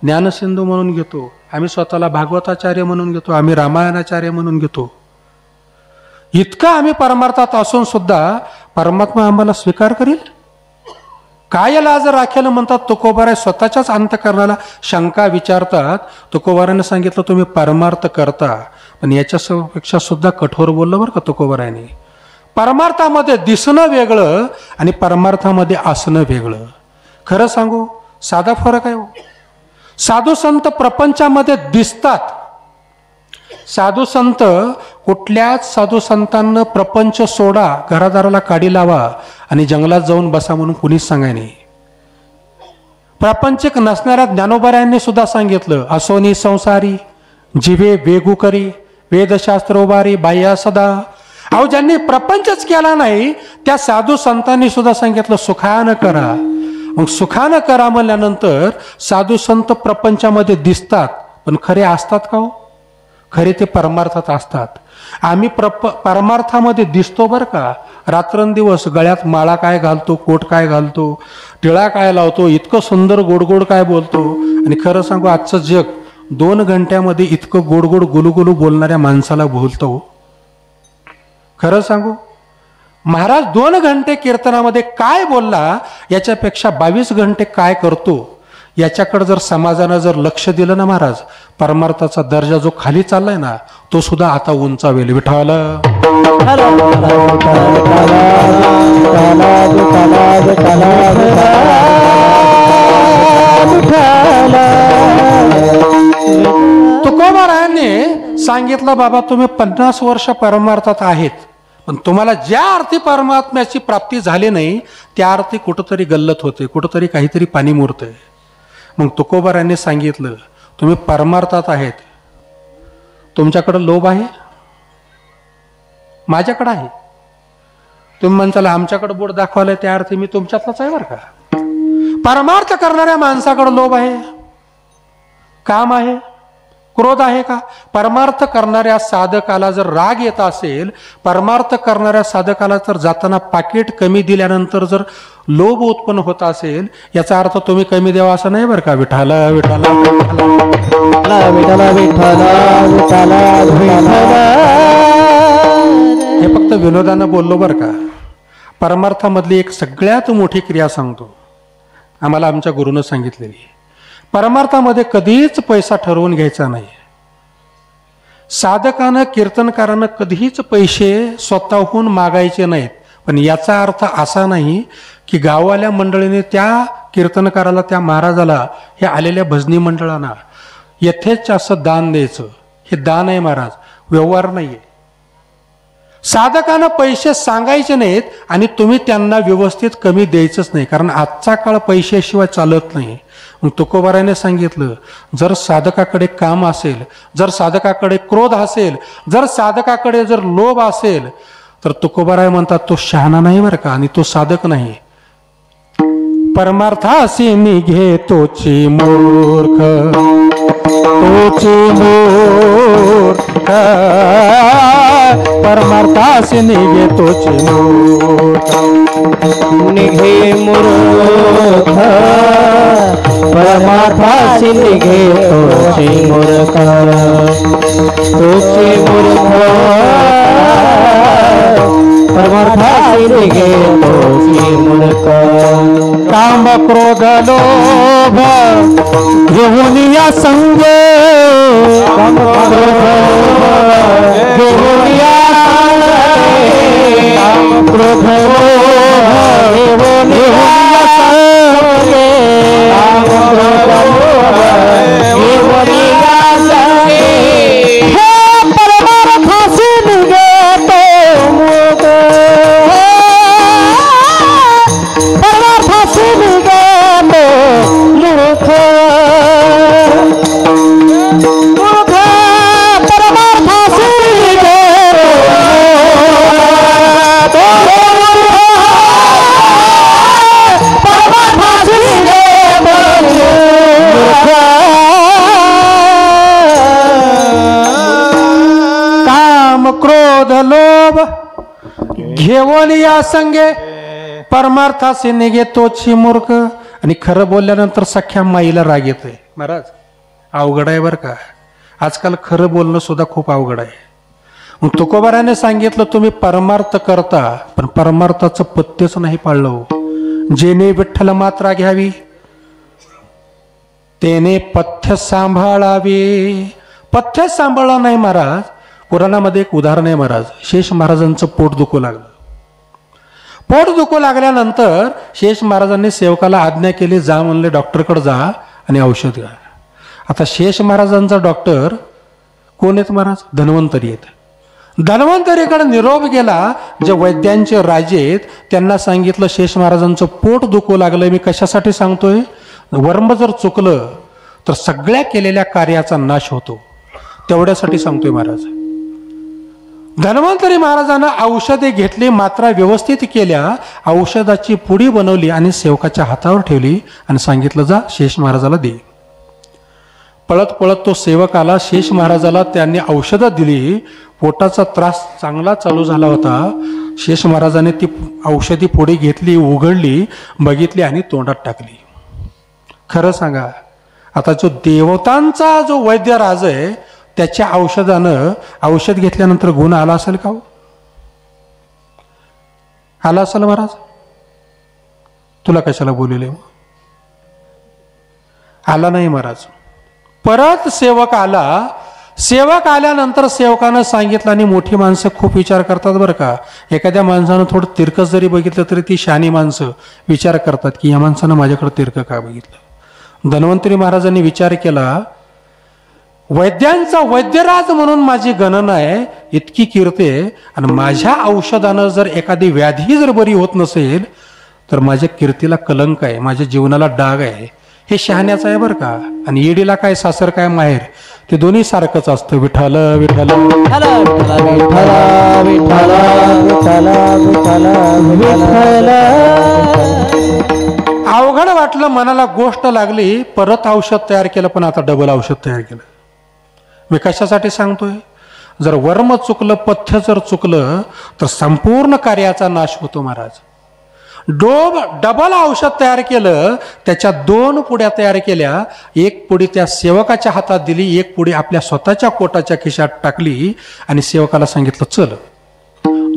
Speaker 1: ज्ञानसिंधू म्हणून घेतो, आम्ही स्वतःला भागवताचार्य म्हणून घेतो, आम्ही रामायणाचार्य म्हणून घेतो. इतका आम्ही परमार्थात असून सुद्धा परमात्मा आम्हाला स्वीकार करेल? काय लाज राखेल म्हणतात तुकोबाराय. स्वतःच्याच अंतःकरणाला शंका विचारतात. तुकोबाराने सांगितलं तुम्ही परमार्थ करता, पण याच्यापेक्षा सुद्धा कठोर बोललं बरं का तुकोबारायने. परमार्थामध्ये दिसणं वेगळं आणि परमार्थामध्ये असणं वेगळं. खरं सांगू, साधा फरक आहे. साधू संत प्रपंचामध्ये दिसतात. साधू संत, कुठल्याच साधू संतांना प्रपंच सोडा, घरादाराला काडी लावा आणि जंगलात जाऊन बसा म्हणून कुणीच सांगाय नाही. प्रापंचिक नसणाऱ्या ज्ञानोबारायांनी सुद्धा सांगितलं, असोनी संसारी जिवे वेगू करी, वेदशास्त्र उभारी बाह्या सदा. अहो, ज्यांनी प्रपंचच केला नाही त्या साधू संतांनी सुद्धा सांगितलं सुखानं करा. मग सुखानं करा म्हणल्यानंतर साधू संत प्रपंचामध्ये दिसतात, पण खरे असतात का हो? खरे ते परमार्थात असतात. आम्ही परमार्थामध्ये दिसतो बरं का. रात्रंदिवस गळ्यात माळा काय घालतो, कोट काय घालतो, टिळा काय लावतो, इतकं सुंदर गोडगोड काय बोलतो. आणि खरं सांगू, आजचं जग 2 घंट्यामध्ये इतकं गोडगोड गुलुगुलू बोलणाऱ्या माणसाला बोलतो. खरं सांगू, महाराज 2 घंटे कीर्तनामध्ये काय बोलला याच्यापेक्षा 22 घंटे काय करतो याच्याकडे जर समाजानं जर लक्ष दिलं ना महाराज, परमार्थाचा दर्जा जो खाली चाललाय ना तो सुद्धा आता उंचावेल. विठाल तुकोबारायांनी सांगितलं, बाबा तुम्ही 50 वर्ष परमार्थात आहेत, पण तुम्हाला ज्या अर्थी परमात्म्याची प्राप्ती झाली नाही त्या अर्थी कुठंतरी गल्लत होते, कुठंतरी काहीतरी पाणी मुरतंय. मग तुकोबारायांनी सांगितलं, तुम्ही परमार्थात आहेत, तुमच्याकडं लोभ आहे, माझ्याकडं आहे. तुम्ही म्हणताल आमच्याकडं बोट दाखवायला, त्या अर्थी मी तुमच्यातलाच आहे बरं का. परमार्थ करणाऱ्या माणसाकडं लोभ आहे, काम आहे, क्रोध आहे का? परमार्थ करणाऱ्या साधकाला जर राग येत असेल, परमार्थ करणाऱ्या साधकाला जर जाताना पाकिट कमी दिल्यानंतर जर लोभ उत्पन्न होत असेल, याचा अर्थ तुम्ही कमी द्यावा असं नाही बरं का. विठाला विठाला हे फक्त विनोदानं बोललो बरं का. परमार्थामधली एक सगळ्यात मोठी क्रिया सांगतो, आम्हाला आमच्या गुरुनं सांगितलेली. परमार्थामध्ये कधीच पैसा ठरवून घ्यायचा नाही. साधकानं कीर्तनकारानं कधीच पैसे स्वतःहून मागायचे नाहीत. पण याचा अर्थ असा नाही की गाववाल्या मंडळीने त्या कीर्तनकाराला, त्या महाराजाला, हे आलेल्या भजनी मंडळांना यथेच असं दान द्यायचं. हे दान आहे महाराज, व्यवहार नाहीये. साधकांना पैसे सांगायचे नाहीत आणि तुम्ही त्यांना व्यवस्थित कमी द्यायचंच नाही, कारण आजचा काळ पैशाशिवाय चालत नाही. मग तुकोबाराने सांगितलं, जर साधकाकडे काम असेल, जर साधकाकडे क्रोध असेल, जर साधकाकडे जर लोभ असेल, तर तुकोबाराय म्हणतात तो शहाणा नाही बरं का, आणि तो साधक नाही. परमार्थासी निघे तोची मूर्ख, तोची मूर्ख, परमार्थासी निघे तोची मूर्ख,
Speaker 2: निघे मूर्ख, परमार्थासी निघे तोची मूर्ख, तोची मूर्ख, परमार्थासी निघे तोची मूर्ख.
Speaker 1: काम क्रोध लोभ घेऊन या संग,
Speaker 2: काम क्रोध घेऊन या संग, काम क्रोध घेऊन या संग, काम क्रोध घेऊन या संग, हे परमार्थासी निघे तो मूर्ख, परमार्थासी निघे तो मूर्ख, मूर्ख, परमार्थासी निघे तो मूर्ख,
Speaker 1: क्रोध लोभ घेऊन या संगे परमार्थाचे निघे तोची मूर्ख. आणि खरं बोलल्यानंतर सख्या माईला राग येतोय. महाराज अवघड आहे बरं का. आजकाल खरं बोलणं सुद्धा खूप अवघड आहे. मग तुकोबाराने सांगितलं तुम्ही परमार्थ करता पण परमार्थाचं पथ्यच नाही पाळलं. जेने विठ्ठल मात्रा घ्यावी तेने पथ्य सांभाळावे. पथ्य सांभाळलं नाही महाराज. पुराणामध्ये एक उदाहरण आहे महाराज. शेष महाराजांचं पोट दुखू लागलं. पोट दुखू लागल्यानंतर शेष महाराजांनी सेवकाला आज्ञा केली जा म्हणले डॉक्टरकडे जा आणि औषध घ्या. आता शेष महाराजांचा डॉक्टर कोण आहेत महाराज? धन्वंतरी आहेत. धन्वंतरीकडे निरोप गेला. जे वैद्यांचे राजे आहेत त्यांना सांगितलं शेष महाराजांचं पोट दुखू लागलंय. मी कशासाठी सांगतोय? वर्म जर चुकलं तर सगळ्या केलेल्या कार्याचा नाश होतो. तेवढ्यासाठी सांगतोय महाराज. धन्वंतरी महाराजांना औषधे घेतली, मात्रा व्यवस्थित केल्या, औषधाची पुडी बनवली आणि सेवकाच्या हातावर ठेवली आणि सांगितलं जा शेष महाराजाला दे. पळत पळत तो सेवक आला. शेष महाराजाला त्यांनी औषधं दिली. पोटाचा त्रास चांगला चालू झाला होता. शेष महाराजाने ती औषधी पुडी घेतली, उघडली, बघितली आणि तोंडात टाकली. खरं सांगा आता जो देवतांचा जो वैद्य राज आहे त्याच्या औषधानं औषध घेतल्यानंतर गुण आला असेल का? आला असेल महाराज? तुला कशाला बोलले? आला नाही महाराज. परत सेवक आला. सेवक आल्यानंतर सेवकानं सांगितलं. आणि मोठी माणसं खूप विचार करतात बरं का. एखाद्या माणसानं थोडं तिरकस जरी बघितलं तरी ती शहाणी माणसं विचार करतात की या माणसानं माझ्याकडे तिरकं का बघितलं. धन्वंतरी महाराजांनी विचार केला वैद्यांचा वैद्यराज म्हणून माझी गणना आहे, इतकी कीर्ती आहे, आणि माझ्या औषधानं जर एखादी व्याधी जर बरी होत नसेल तर माझ्या कीर्तीला कलंक आहे, माझ्या जीवनाला डाग आहे. हे शहाण्याचं आहे बरं का. आणि येडीला काय सासर काय माहेर ते दोन्ही सारखंच असतं. विठ्ठल विठ्ठल अवघड वाटलं, मनाला गोष्ट लागली. परत औषध तयार केलं पण आता डबल औषध तयार केलं. मी कशासाठी सांगतोय? जर वर्म चुकलं, पथ्य जर चुकलं तर संपूर्ण कार्याचा नाश होतो महाराज. डबल औषध तयार केलं. त्याच्या 2 पुड्या तयार केल्या. एक पुडी त्या सेवकाच्या हातात दिली, एक पुडी आपल्या स्वतःच्या पोटाच्या खिशात टाकली आणि सेवकाला सांगितलं चल.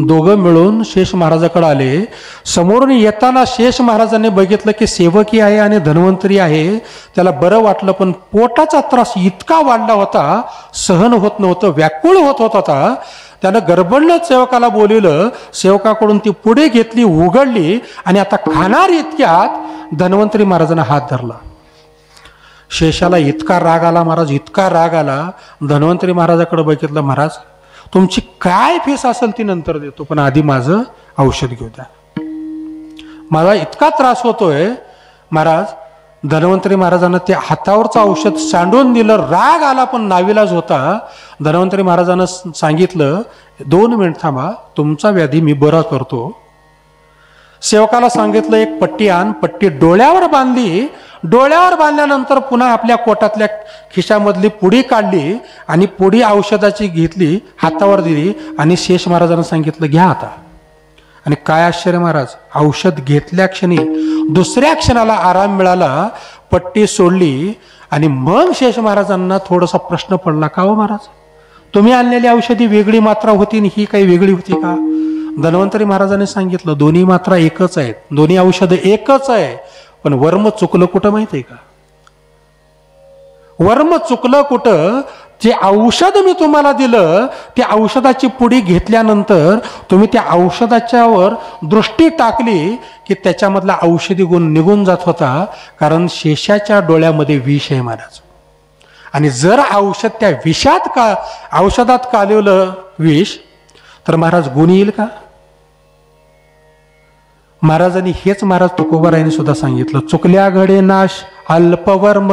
Speaker 1: दोघं मिळून शेष महाराजाकडे आले. समोरून येताना शेष महाराजांनी बघितलं की सेवकी आहे आणि धन्वंतरी आहे. त्याला बरं वाटलं पण पोटाचा त्रास इतका वाढला होता, सहन होत नव्हतं, व्याकुळ होत होता. त्यानं गडबडलं सेवकाला बोलवलं. सेवकाकडून ती पुढे घेतली, उघडली आणि आता खाणार इतक्यात धन्वंतरी महाराजांना हात धरला. शेषाला इतका राग आला महाराज, इतका राग आला. धन्वंतरी महाराजाकडे बघितलं, महाराज तुमची काय फीस असेल ती नंतर देतो, पण आधी माझं औषध घेऊ द्या, मला इतका त्रास होतोय. महाराज धन्वंतरी महाराजांना त्या हातावरचं औषध सांडून दिलं. राग आला पण नाविलाज होता. धन्वंतरी महाराजांना सांगितलं 2 मिनिट थांबा, तुमचा व्याधी मी बरा करतो. सेवकाला सांगितलं एक पट्टी आण. पट्टी डोळ्यावर बांधली. डोळ्यावर बांधल्यानंतर पुन्हा आपल्या पोटातल्या खिशामधली पुडी काढली आणि पुडी औषधाची घेतली, हातावर दिली आणि शेष महाराजांना सांगितलं घ्या आता. आणि काय आश्चर्य महाराज, औषध घेतल्या क्षणी दुसऱ्या क्षणाला आराम मिळाला. पट्टी सोडली आणि मग शेष महाराजांना थोडासा प्रश्न पडला, का हो महाराज तुम्ही आणलेली औषधी वेगळी मात्रा होती आणि ही काही वेगळी होती का? धन्वंतरी महाराजांनी सांगितलं दोन्ही मात्रा एकच आहेत, दोन्ही औषध एकच आहे, पण वर्म चुकलं कुठं माहिती आहे का? वर्म चुकलं कुठं? जे औषध मी तुम्हाला दिलं त्या औषधाची पुडी घेतल्यानंतर तुम्ही त्या औषधाच्यावर दृष्टी टाकली की त्याच्यामधला औषधी गुण निघून जात होता, कारण शेषाच्या डोळ्यामध्ये विष आहे महाराज. आणि जर औषध त्या विषात का औषधात कालवलं विष तर महाराज गुण येईल का? महाराजांनी हेच महाराज तुकोबारायांनी सुद्धा सांगितलं, चुकल्या घडे नाश अल्पवर्म.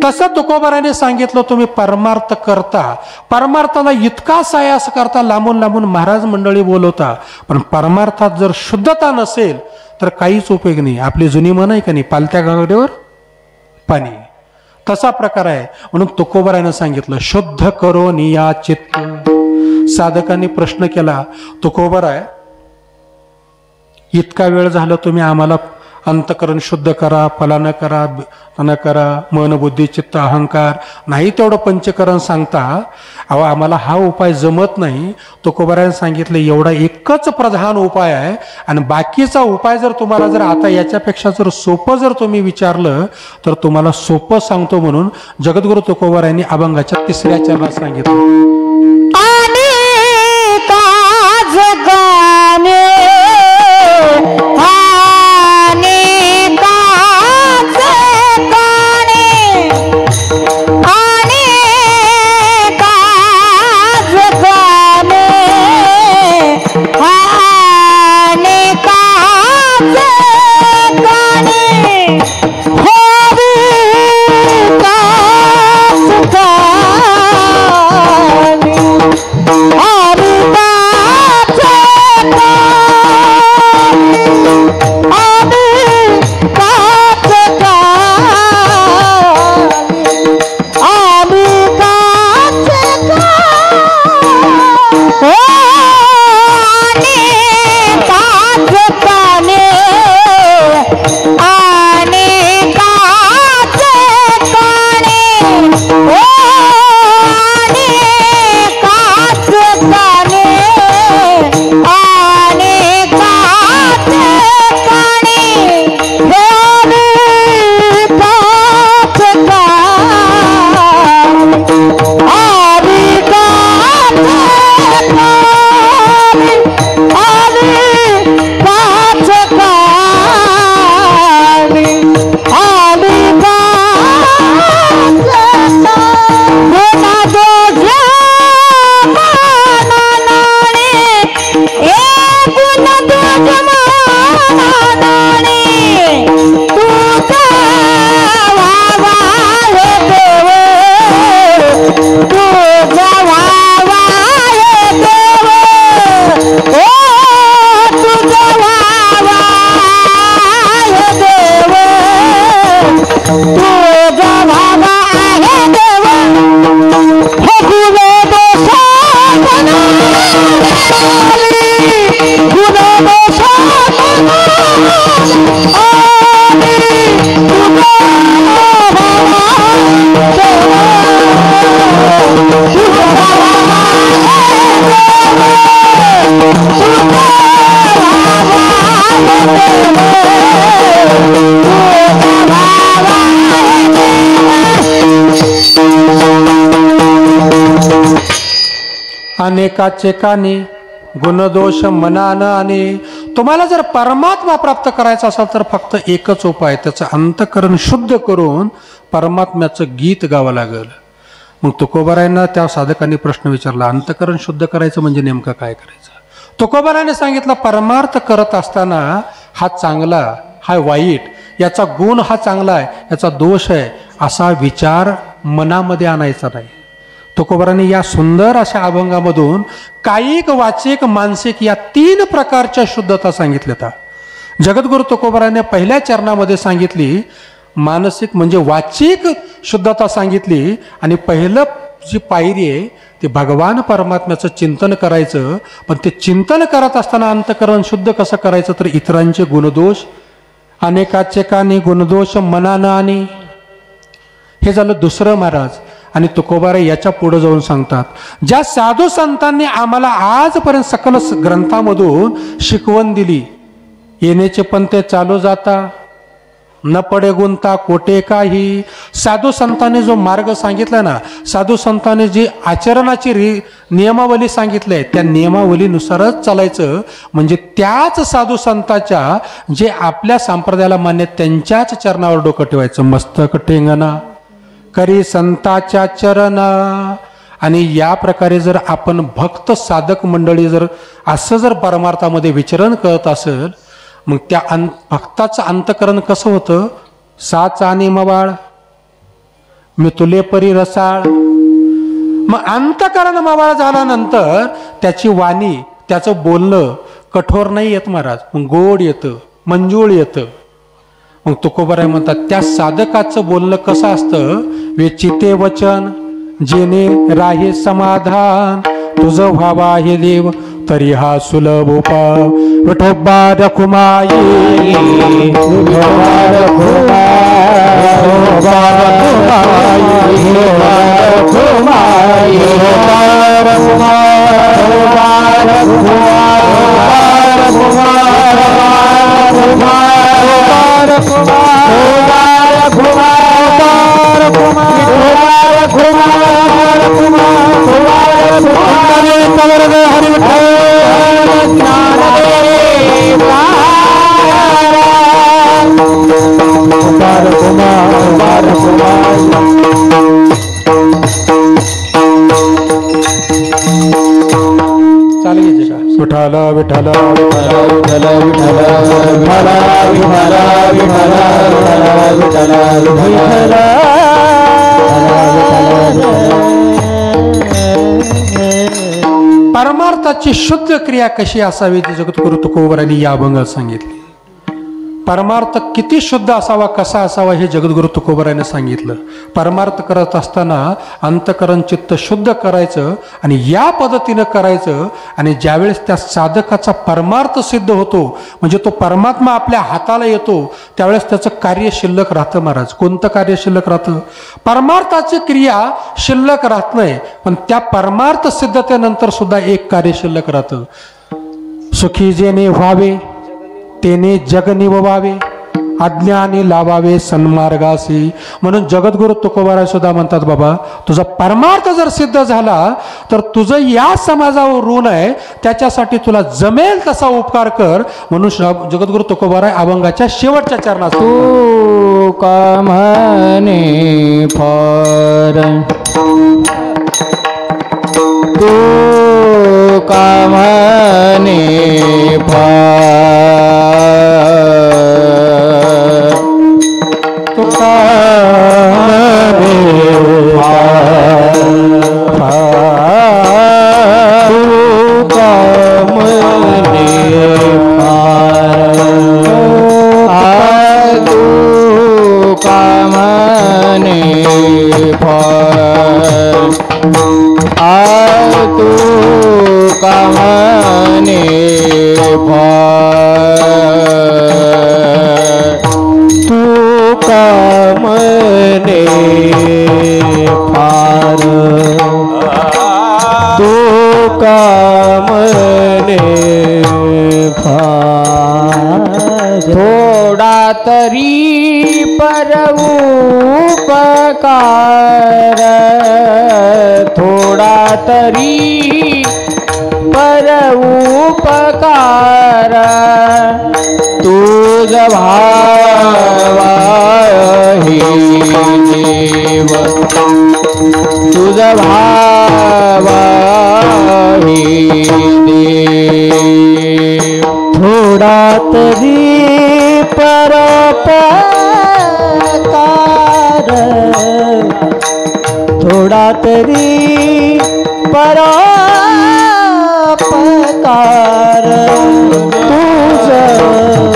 Speaker 1: तसं तुकोबाराने सांगितलं तुम्ही परमार्थ करता, परमार्थाला इतका सायास करता, लांबून लांबून महाराज मंडळी बोलवता, पण परमार्थात जर शुद्धता नसेल तर काहीच उपयोग नाही. आपली जुनी म्हण आहे का नाही, पालत्या गागड्यावर पाणी, तसा प्रकार आहे. म्हणून तुकोबाराने सांगितलं शुद्ध करो निया चित्त. साधकांनी प्रश्न केला, तुकोबराय इतका वेळ झालं तुम्ही आम्हाला अंतकरण शुद्ध करा, फलानं करा, न करा, मन बुद्धी चित्त अहंकार नाही तेवढं पंचकरण सांगता, अहो आम्हाला हा उपाय जमत नाही. तुकोबारायने सांगितलं एवढा एकच प्रधान उपाय आहे आणि बाकीचा उपाय जर तुम्हाला जर आता याच्यापेक्षा जर सोपं जर तुम्ही विचारलं तर तुम्हाला सोपं सांगतो म्हणून जगद्गुरु तुकोबारायांनी अभंगाच्या 3ऱ्या चरणात सांगितलं. अनेकाचे कानी गुणदोष मनानं आणि तुम्हाला जर परमात्मा प्राप्त करायचा असेल तर फक्त एकच उपाय, त्याचं अंतकरण शुद्ध करून परमात्म्याचं गीत गावं लागेल. मग तुकोबारायांना त्या साधकांनी प्रश्न विचारला, अंतकरण शुद्ध करायचं म्हणजे नेमकं काय करायचं? तुकोबारायाने सांगितलं, परमार्थ करत असताना हा चांगला हा वाईट, याचा गुण हा चांगला आहे, याचा दोष आहे असा विचार मनामध्ये आणायचा नाही. तुकोबारांनी या सुंदर अशा अभंगामधून कायिक वाचिक मानसिक या 3 प्रकारच्या शुद्धता सांगितल्या. जगद्गुरु तुकोबारांनी पहिल्या चरणामध्ये सांगितली मानसिक म्हणजे वाचिक शुद्धता सांगितली आणि पहिलं जी पायरी आहे ते भगवान परमात्म्याचं चिंतन करायचं. पण ते चिंतन करत असताना अंतकरण शुद्ध कसं करायचं तर इतरांचे गुणदोष, अनेकाचे कानी गुणदोष मनानं आणि, हे झालं दुसरं महाराज. आणि तुकोबाराय याच्या पुढे जाऊन सांगतात, ज्या साधू संतांनी आम्हाला आजपर्यंत सकल ग्रंथामधून शिकवण दिली, येण्याचे पंथे चालू जाता न पडे गुंता कोटे काही, साधू संतांनी जो मार्ग सांगितला ना, साधू संतांनी जी आचरणाची नियमावली सांगितली त्या नियमावलीनुसारच चालायचं. म्हणजे त्याच साधू संतांच्या जे आपल्या संप्रदायाला मान्य त्यांच्याच चरणावर डोकं ठेवायचं. मस्तक टेंगणा करी संताच्या चरण. आणि या प्रकारे जर आपण भक्त साधक मंडळी जर असं जर परमार्थामध्ये विचरण करत असेल, मग त्या भक्ताचं अंतकरण कसं होतं? साचा आणि मवाळ मी तुले परी रसाळ. मग अंतकरण मवाळ झाल्यानंतर त्याची वाणी, त्याचं बोलणं कठोर नाही येत महाराज, मग गोड येतं, मंजूळ येतं. मग तुकोबाराय म्हणतात त्या साधकाचं बोलणं कसं असतं? वेचिते वचन जेणे राहे समाधान, तुझं व्हावा आहे देव तरी हा सुलभ उपाय विठोबा रखुमाई
Speaker 2: विठोबा
Speaker 1: विठाला विठाला
Speaker 2: विठ्ठल विठ्ठल
Speaker 1: परमार्थाची शुद्ध क्रिया कशी असावी ती जगद्गुरु तुकोबरांनी या अभंगात सांगितली. परमार्थ किती शुद्ध असावा कसा असावा हे जगद्गुरु तुकोबराने सांगितलं. परमार्थ करत असताना अंतकरण चित्त शुद्ध करायचं आणि या पद्धतीनं करायचं आणि ज्यावेळेस त्या साधकाचा परमार्थ सिद्ध होतो म्हणजे तो परमात्मा आपल्या हाताला येतो त्यावेळेस त्याचं कार्य शिल्लक राहतं. महाराज कोणतं कार्य शिल्लक राहतं? परमार्थाची क्रिया शिल्लक राहत नाही पण त्या परमार्थ सिद्धतेनंतर सुद्धा एक कार्य शिल्लक राहतं. सुखी जेणे व्हावे तेने जग निववावे अज्ञानी लावावे सन्मार्गासी. म्हणून जगद्गुरु तुकोबाराय सुद्धा म्हणतात बाबा तुझा परमार्थ जर सिद्ध झाला तर तुझं या समाजावर ऋण आहे त्याच्यासाठी तुला जमेल तसा उपकार कर. म्हणून जगद्गुरु तुकोबाराय अभंगाच्या शेवटच्या चरणात
Speaker 2: तू का म्हणे फार तू का म्हणे तरी परोपकार थोडा तरी परोपकार तुझ भावा हे देव तुझ भावा हे देव थोडा तरी परोपकार थोडा तरी परोपकार तुझ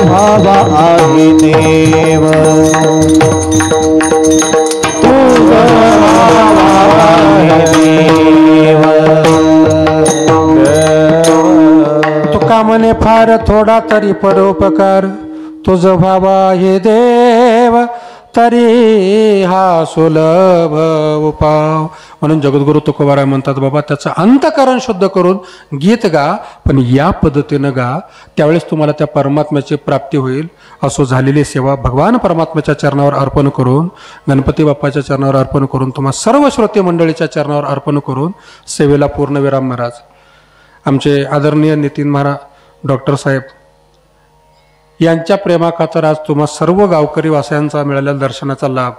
Speaker 2: भावा आहे देव तुझ भावा आहे देव.
Speaker 1: तुका म्हणे फार थोडा तरी परोपकार तुझ भावा हे देव तरी हा सुलभ उपाव. म्हणून जगद्गुरु तुकोबाराय म्हणतात बाबा त्याचं अंतकरण शुद्ध करून गीत गा पण या पद्धतीनं गा त्यावेळेस तुम्हाला त्या परमात्म्याची प्राप्ती होईल. असो झालेली सेवा भगवान परमात्म्याच्या चरणावर अर्पण करून गणपती बाप्पाच्या चरणावर अर्पण करून तुम्हा सर्व श्रोते मंडळीच्या चरणावर अर्पण करून सेवेला पूर्णविराम. महाराज आमचे आदरणीय नितीन महाराज डॉक्टर साहेब यांच्या प्रेमाखातर आज तुम्हा सर्व गावकरी वासियांचा मिळालेला दर्शनाचा लाभ.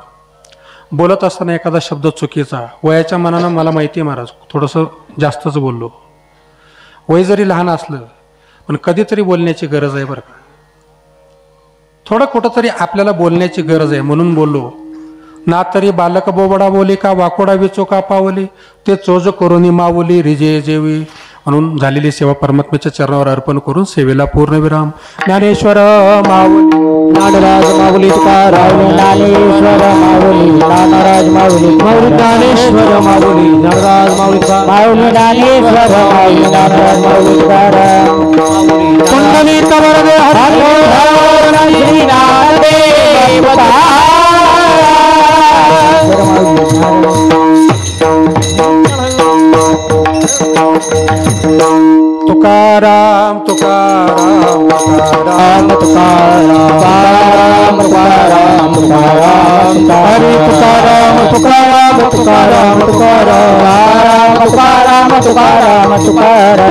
Speaker 1: बोलत असताना एखादा शब्द चुकीचा वयाच्या मनानं मला माहिती आहे महाराज थोडंसं जास्तच बोललो. वय जरी लहान असलं पण कधीतरी बोलण्याची गरज आहे बरं का. थोडं कुठंतरी आपल्याला बोलण्याची गरज आहे म्हणून बोललो. ना तरी बालक बोबडा बोली का वाकोडा विचोका पावली ते चोज करुनी मावली रिजे जेवी. म्हणून झालेली सेवा परमात्म्याच्या चरणावर अर्पण करून सेवेला पूर्णविराम. ज्ञानेश्वर माऊली
Speaker 2: ज्ञानराज माऊली तुकाराम ज्ञानेश्वर माऊली ज्ञानराज माऊली
Speaker 1: माऊली ज्ञानेश्वर माऊली ज्ञानराज माऊली
Speaker 2: माऊली ज्ञानेश्वर माऊली ज्ञानराज माऊली तुकाराम
Speaker 1: कुंडली कवरदे हरी
Speaker 2: श्री नामदेव
Speaker 1: तुकाराम तुकाराम तुकाराम
Speaker 2: तुकाराम तुकाराम तुकाराम
Speaker 1: हरी तुकाराम तुकाराम तुकाराम तुकाराम
Speaker 2: तुकाराम तुकाराम तुकाराम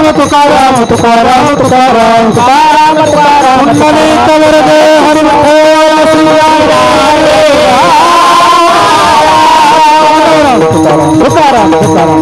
Speaker 1: तुकाराम तुकाराम तुकाराम तुकाराम
Speaker 2: तुकाराम
Speaker 1: कुंडली कवरदे हरी श्री
Speaker 2: तुकाराम तुकाराम